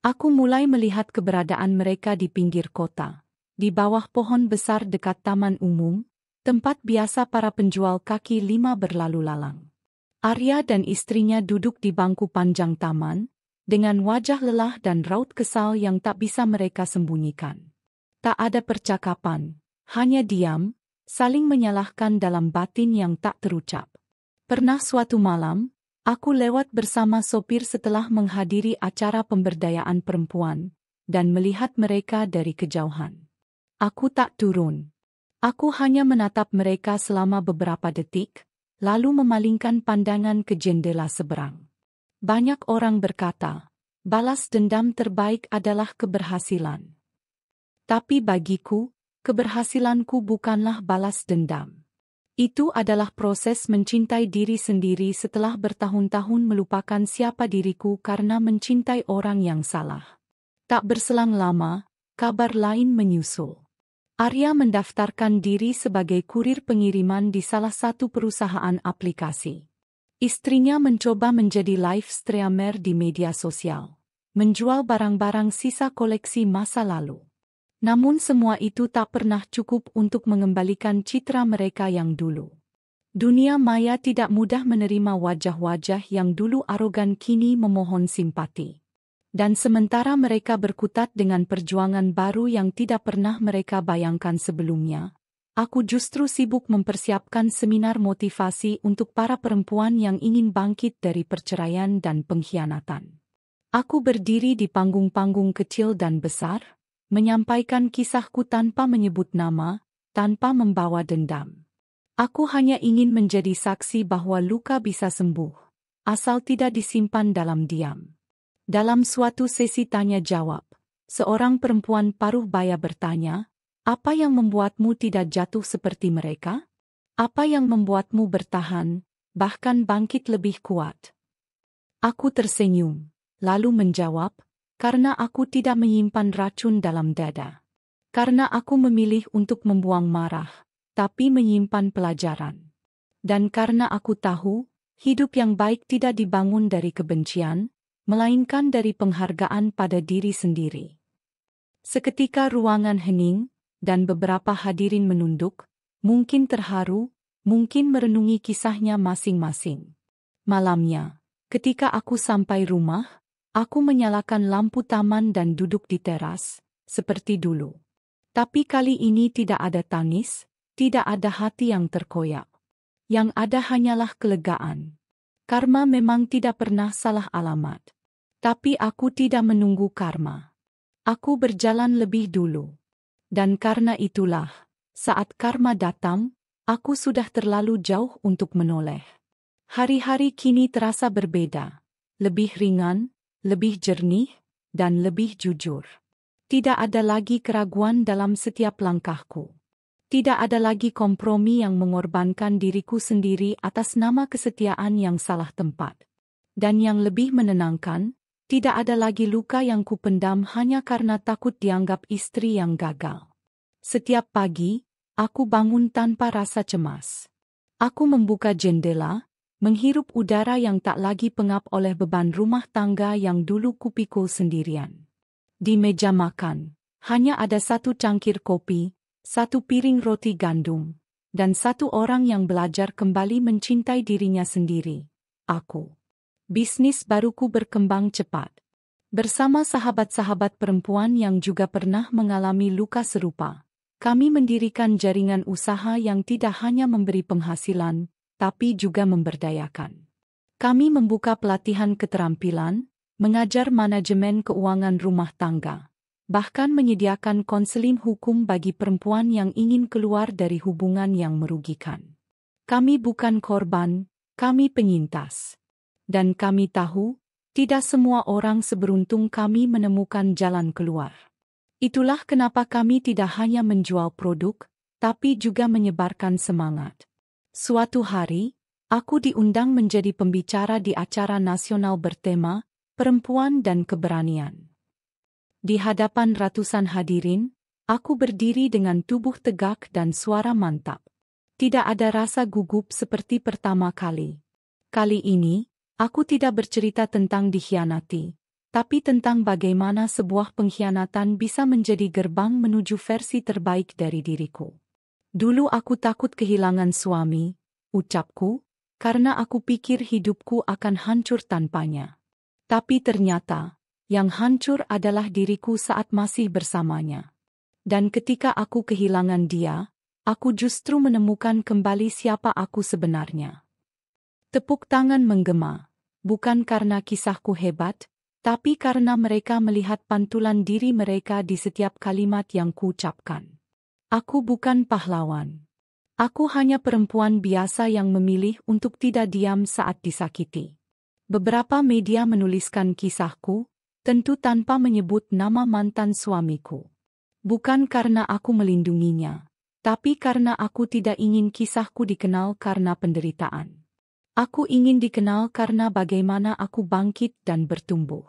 Aku mulai melihat keberadaan mereka di pinggir kota, di bawah pohon besar dekat taman umum, tempat biasa para penjual kaki lima berlalu lalang. Arya dan istrinya duduk di bangku panjang taman, dengan wajah lelah dan raut kesal yang tak bisa mereka sembunyikan. Tak ada percakapan, hanya diam, saling menyalahkan dalam batin yang tak terucap. Pernah suatu malam, aku lewat bersama sopir setelah menghadiri acara pemberdayaan perempuan, dan melihat mereka dari kejauhan. Aku tak turun. Aku hanya menatap mereka selama beberapa detik, lalu memalingkan pandangan ke jendela seberang. Banyak orang berkata, balas dendam terbaik adalah keberhasilan. Tapi bagiku, keberhasilanku bukanlah balas dendam. Itu adalah proses mencintai diri sendiri setelah bertahun-tahun melupakan siapa diriku karena mencintai orang yang salah. Tak berselang lama, kabar lain menyusul. Arya mendaftarkan diri sebagai kurir pengiriman di salah satu perusahaan aplikasi. Istrinya mencoba menjadi live streamer di media sosial, menjual barang-barang sisa koleksi masa lalu. Namun semua itu tak pernah cukup untuk mengembalikan citra mereka yang dulu. Dunia maya tidak mudah menerima wajah-wajah yang dulu arogan kini memohon simpati. Dan sementara mereka berkutat dengan perjuangan baru yang tidak pernah mereka bayangkan sebelumnya, aku justru sibuk mempersiapkan seminar motivasi untuk para perempuan yang ingin bangkit dari perceraian dan pengkhianatan. Aku berdiri di panggung-panggung kecil dan besar, menyampaikan kisahku tanpa menyebut nama, tanpa membawa dendam. Aku hanya ingin menjadi saksi bahwa luka bisa sembuh, asal tidak disimpan dalam diam. Dalam suatu sesi tanya-jawab, seorang perempuan paruh baya bertanya, "Apa yang membuatmu tidak jatuh seperti mereka? Apa yang membuatmu bertahan, bahkan bangkit lebih kuat?" Aku tersenyum, lalu menjawab, "Karena aku tidak menyimpan racun dalam dada. Karena aku memilih untuk membuang marah, tapi menyimpan pelajaran. Dan karena aku tahu, hidup yang baik tidak dibangun dari kebencian, melainkan dari penghargaan pada diri sendiri." Seketika ruangan hening, dan beberapa hadirin menunduk, mungkin terharu, mungkin merenungi kisahnya masing-masing. Malamnya, ketika aku sampai rumah, aku menyalakan lampu taman dan duduk di teras, seperti dulu. Tapi kali ini tidak ada tangis, tidak ada hati yang terkoyak. Yang ada hanyalah kelegaan. Karma memang tidak pernah salah alamat. Tapi aku tidak menunggu karma. Aku berjalan lebih dulu. Dan karena itulah, saat karma datang, aku sudah terlalu jauh untuk menoleh. Hari-hari kini terasa berbeda. Lebih ringan, lebih jernih, dan lebih jujur. Tidak ada lagi keraguan dalam setiap langkahku. Tidak ada lagi kompromi yang mengorbankan diriku sendiri atas nama kesetiaan yang salah tempat. Dan yang lebih menenangkan, tidak ada lagi luka yang kupendam hanya karena takut dianggap istri yang gagal. Setiap pagi, aku bangun tanpa rasa cemas. Aku membuka jendela, menghirup udara yang tak lagi pengap oleh beban rumah tangga yang dulu kupikul sendirian. Di meja makan, hanya ada satu cangkir kopi, satu piring roti gandum, dan satu orang yang belajar kembali mencintai dirinya sendiri, aku. Bisnis baruku berkembang cepat. Bersama sahabat-sahabat perempuan yang juga pernah mengalami luka serupa, kami mendirikan jaringan usaha yang tidak hanya memberi penghasilan, tapi juga memberdayakan. Kami membuka pelatihan keterampilan, mengajar manajemen keuangan rumah tangga, bahkan menyediakan konseling hukum bagi perempuan yang ingin keluar dari hubungan yang merugikan. Kami bukan korban, kami penyintas. Dan kami tahu, tidak semua orang seberuntung kami menemukan jalan keluar. Itulah kenapa kami tidak hanya menjual produk, tapi juga menyebarkan semangat. Suatu hari, aku diundang menjadi pembicara di acara nasional bertema Perempuan dan Keberanian. Di hadapan ratusan hadirin, aku berdiri dengan tubuh tegak dan suara mantap. Tidak ada rasa gugup seperti pertama kali. Kali ini, aku tidak bercerita tentang dikhianati, tapi tentang bagaimana sebuah pengkhianatan bisa menjadi gerbang menuju versi terbaik dari diriku. Dulu aku takut kehilangan suami, ucapku, karena aku pikir hidupku akan hancur tanpanya. Tapi ternyata, yang hancur adalah diriku saat masih bersamanya. Dan ketika aku kehilangan dia, aku justru menemukan kembali siapa aku sebenarnya. Tepuk tangan menggema. Bukan karena kisahku hebat, tapi karena mereka melihat pantulan diri mereka di setiap kalimat yang kuucapkan. Aku bukan pahlawan. Aku hanya perempuan biasa yang memilih untuk tidak diam saat disakiti. Beberapa media menuliskan kisahku, tentu tanpa menyebut nama mantan suamiku. Bukan karena aku melindunginya, tapi karena aku tidak ingin kisahku dikenal karena penderitaan. Aku ingin dikenal karena bagaimana aku bangkit dan bertumbuh.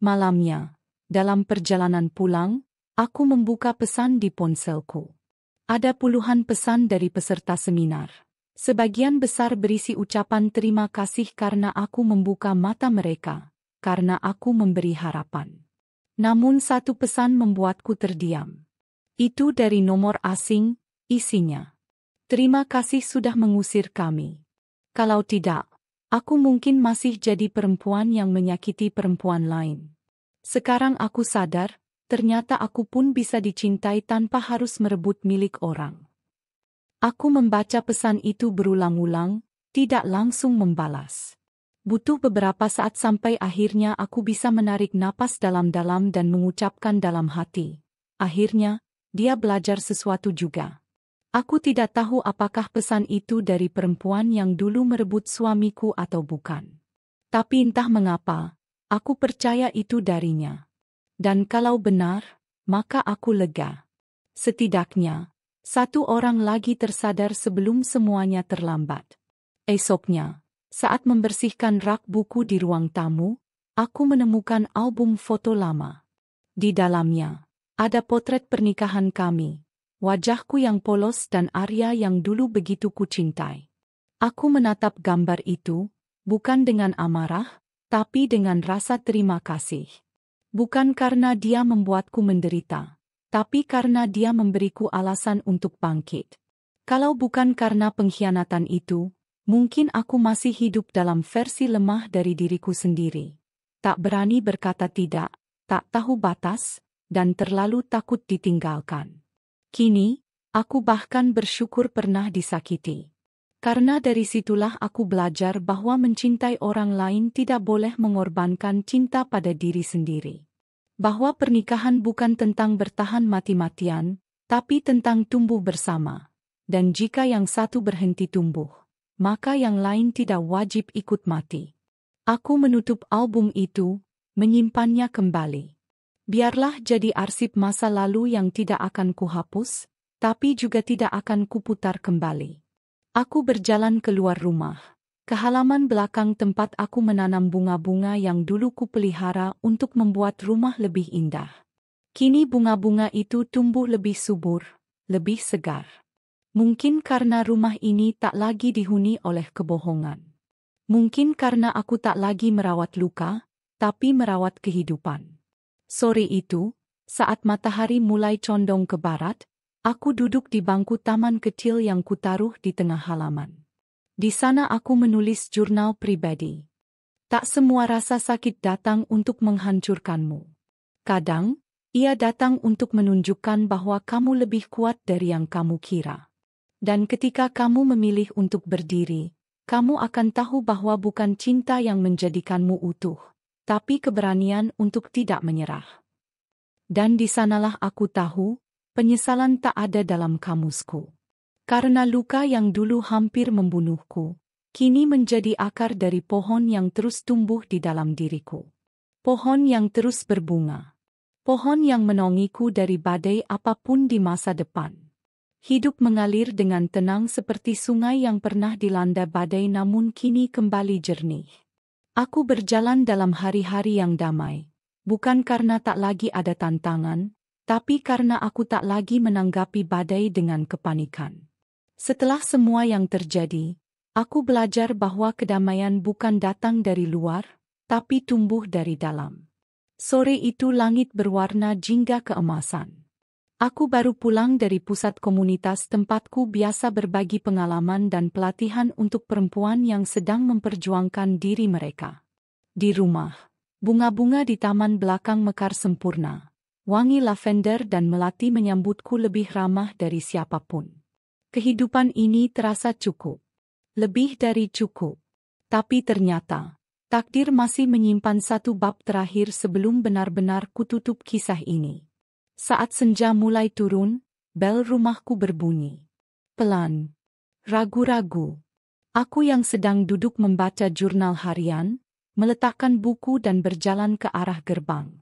Malamnya, dalam perjalanan pulang, aku membuka pesan di ponselku. Ada puluhan pesan dari peserta seminar. Sebagian besar berisi ucapan terima kasih karena aku membuka mata mereka, karena aku memberi harapan. Namun satu pesan membuatku terdiam. Itu dari nomor asing, isinya. "Terima kasih sudah mengusir kami. Kalau tidak, aku mungkin masih jadi perempuan yang menyakiti perempuan lain." Sekarang aku sadar, ternyata aku pun bisa dicintai tanpa harus merebut milik orang. Aku membaca pesan itu berulang-ulang, tidak langsung membalas. Butuh beberapa saat sampai akhirnya aku bisa menarik napas dalam-dalam dan mengucapkan dalam hati. Akhirnya, dia belajar sesuatu juga. Aku tidak tahu apakah pesan itu dari perempuan yang dulu merebut suamiku atau bukan. Tapi entah mengapa, aku percaya itu darinya. Dan kalau benar, maka aku lega. Setidaknya, satu orang lagi tersadar sebelum semuanya terlambat. Esoknya, saat membersihkan rak buku di ruang tamu, aku menemukan album foto lama. Di dalamnya, ada potret pernikahan kami, wajahku yang polos dan Arya yang dulu begitu kucintai. Aku menatap gambar itu, bukan dengan amarah, tapi dengan rasa terima kasih. Bukan karena dia membuatku menderita, tapi karena dia memberiku alasan untuk bangkit. Kalau bukan karena pengkhianatan itu, mungkin aku masih hidup dalam versi lemah dari diriku sendiri. Tak berani berkata tidak, tak tahu batas, dan terlalu takut ditinggalkan. Kini, aku bahkan bersyukur pernah disakiti. Karena dari situlah aku belajar bahwa mencintai orang lain tidak boleh mengorbankan cinta pada diri sendiri. Bahwa pernikahan bukan tentang bertahan mati-matian, tapi tentang tumbuh bersama. Dan jika yang satu berhenti tumbuh, maka yang lain tidak wajib ikut mati. Aku menutup album itu, menyimpannya kembali. Biarlah jadi arsip masa lalu yang tidak akan kuhapus, tapi juga tidak akan kuputar kembali. Aku berjalan keluar rumah, ke halaman belakang tempat aku menanam bunga-bunga yang dulu kupelihara untuk membuat rumah lebih indah. Kini bunga-bunga itu tumbuh lebih subur, lebih segar. Mungkin karena rumah ini tak lagi dihuni oleh kebohongan. Mungkin karena aku tak lagi merawat luka, tapi merawat kehidupan. Sore itu, saat matahari mulai condong ke barat, aku duduk di bangku taman kecil yang kutaruh di tengah halaman. Di sana aku menulis jurnal pribadi. Tak semua rasa sakit datang untuk menghancurkanmu. Kadang, ia datang untuk menunjukkan bahwa kamu lebih kuat dari yang kamu kira. Dan ketika kamu memilih untuk berdiri, kamu akan tahu bahwa bukan cinta yang menjadikanmu utuh, tapi keberanian untuk tidak menyerah. Dan di sanalah aku tahu, penyesalan tak ada dalam kamusku. Karena luka yang dulu hampir membunuhku, kini menjadi akar dari pohon yang terus tumbuh di dalam diriku. Pohon yang terus berbunga. Pohon yang menongiku dari badai apapun di masa depan. Hidup mengalir dengan tenang seperti sungai yang pernah dilanda badai namun kini kembali jernih. Aku berjalan dalam hari-hari yang damai, bukan karena tak lagi ada tantangan, tapi karena aku tak lagi menanggapi badai dengan kepanikan. Setelah semua yang terjadi, aku belajar bahwa kedamaian bukan datang dari luar, tapi tumbuh dari dalam. Sore itu langit berwarna jingga keemasan. Aku baru pulang dari pusat komunitas tempatku biasa berbagi pengalaman dan pelatihan untuk perempuan yang sedang memperjuangkan diri mereka. Di rumah, bunga-bunga di taman belakang mekar sempurna. Wangi lavender dan melati menyambutku lebih ramah dari siapapun. Kehidupan ini terasa cukup. Lebih dari cukup. Tapi ternyata, takdir masih menyimpan satu bab terakhir sebelum benar-benar kututup kisah ini. Saat senja mulai turun, bel rumahku berbunyi. Pelan. Ragu-ragu. Aku yang sedang duduk membaca jurnal harian, meletakkan buku dan berjalan ke arah gerbang.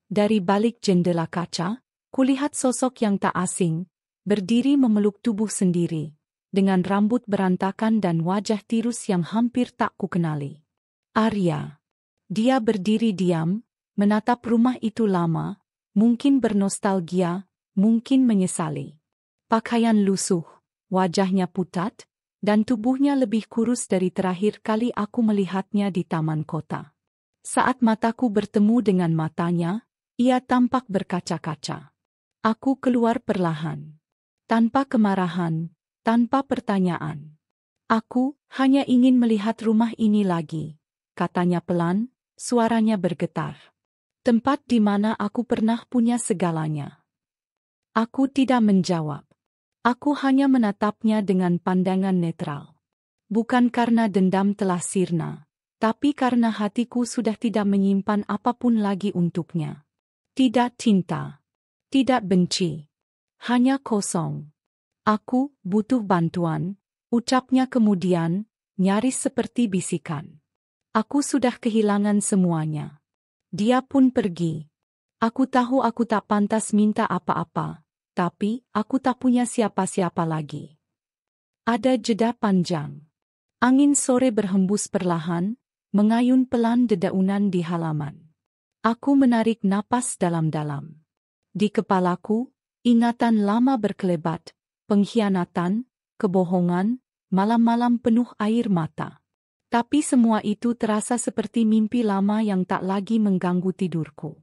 Dari balik jendela kaca, kulihat sosok yang tak asing, berdiri memeluk tubuh sendiri, dengan rambut berantakan dan wajah tirus yang hampir tak kukenali. Arya. Dia berdiri diam, menatap rumah itu lama, mungkin bernostalgia, mungkin menyesali. Pakaian lusuh, wajahnya pucat, dan tubuhnya lebih kurus dari terakhir kali aku melihatnya di taman kota. Saat mataku bertemu dengan matanya, ia tampak berkaca-kaca. Aku keluar perlahan. Tanpa kemarahan, tanpa pertanyaan. Aku hanya ingin melihat rumah ini lagi, katanya pelan, suaranya bergetar. Tempat di mana aku pernah punya segalanya. Aku tidak menjawab. Aku hanya menatapnya dengan pandangan netral. Bukan karena dendam telah sirna, tapi karena hatiku sudah tidak menyimpan apapun lagi untuknya. Tidak cinta, tidak benci, hanya kosong. Aku butuh bantuan, ucapnya kemudian, nyaris seperti bisikan. Aku sudah kehilangan semuanya. Dia pun pergi. Aku tahu aku tak pantas minta apa-apa, tapi aku tak punya siapa-siapa lagi. Ada jeda panjang. Angin sore berhembus perlahan, mengayun pelan dedaunan di halaman. Aku menarik napas dalam-dalam. Di kepalaku, ingatan lama berkelebat, pengkhianatan, kebohongan, malam-malam penuh air mata. Tapi semua itu terasa seperti mimpi lama yang tak lagi mengganggu tidurku.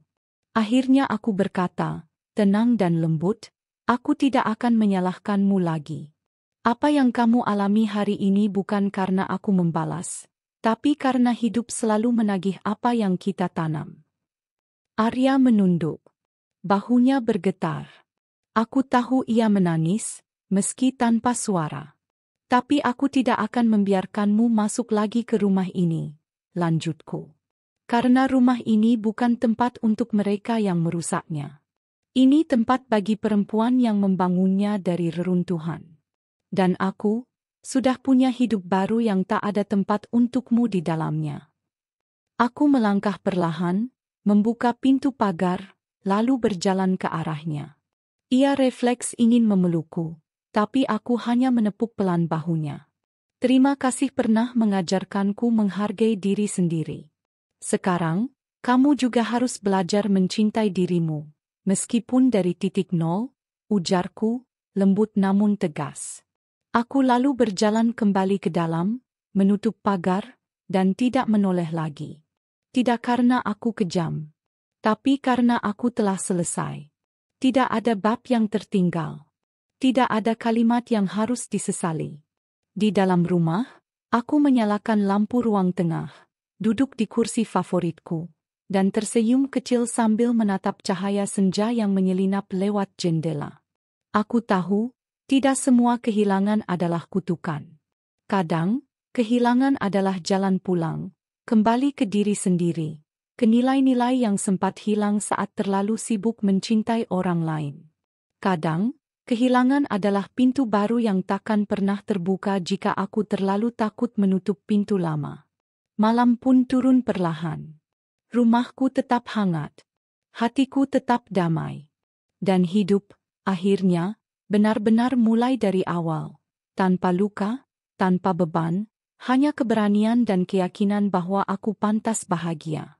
Akhirnya aku berkata, tenang dan lembut, aku tidak akan menyalahkanmu lagi. Apa yang kamu alami hari ini bukan karena aku membalas, tapi karena hidup selalu menagih apa yang kita tanam. Arya menunduk. Bahunya bergetar. Aku tahu ia menangis, meski tanpa suara. Tapi aku tidak akan membiarkanmu masuk lagi ke rumah ini, lanjutku. Karena rumah ini bukan tempat untuk mereka yang merusaknya. Ini tempat bagi perempuan yang membangunnya dari reruntuhan. Dan aku sudah punya hidup baru yang tak ada tempat untukmu di dalamnya. Aku melangkah perlahan, membuka pintu pagar, lalu berjalan ke arahnya. Ia refleks ingin memelukku, tapi aku hanya menepuk pelan bahunya. Terima kasih pernah mengajarkanku menghargai diri sendiri. Sekarang, kamu juga harus belajar mencintai dirimu, meskipun dari titik nol, ujarku, lembut namun tegas. Aku lalu berjalan kembali ke dalam, menutup pagar, dan tidak menoleh lagi. Tidak karena aku kejam, tapi karena aku telah selesai. Tidak ada bab yang tertinggal. Tidak ada kalimat yang harus disesali. Di dalam rumah, aku menyalakan lampu ruang tengah, duduk di kursi favoritku, dan tersenyum kecil sambil menatap cahaya senja yang menyelinap lewat jendela. Aku tahu, tidak semua kehilangan adalah kutukan. Kadang, kehilangan adalah jalan pulang, kembali ke diri sendiri, ke nilai-nilai yang sempat hilang saat terlalu sibuk mencintai orang lain. Kadang, kehilangan adalah pintu baru yang takkan pernah terbuka jika aku terlalu takut menutup pintu lama. Malam pun turun perlahan. Rumahku tetap hangat. Hatiku tetap damai. Dan hidup, akhirnya, benar-benar mulai dari awal. Tanpa luka, tanpa beban, hanya keberanian dan keyakinan bahwa aku pantas bahagia.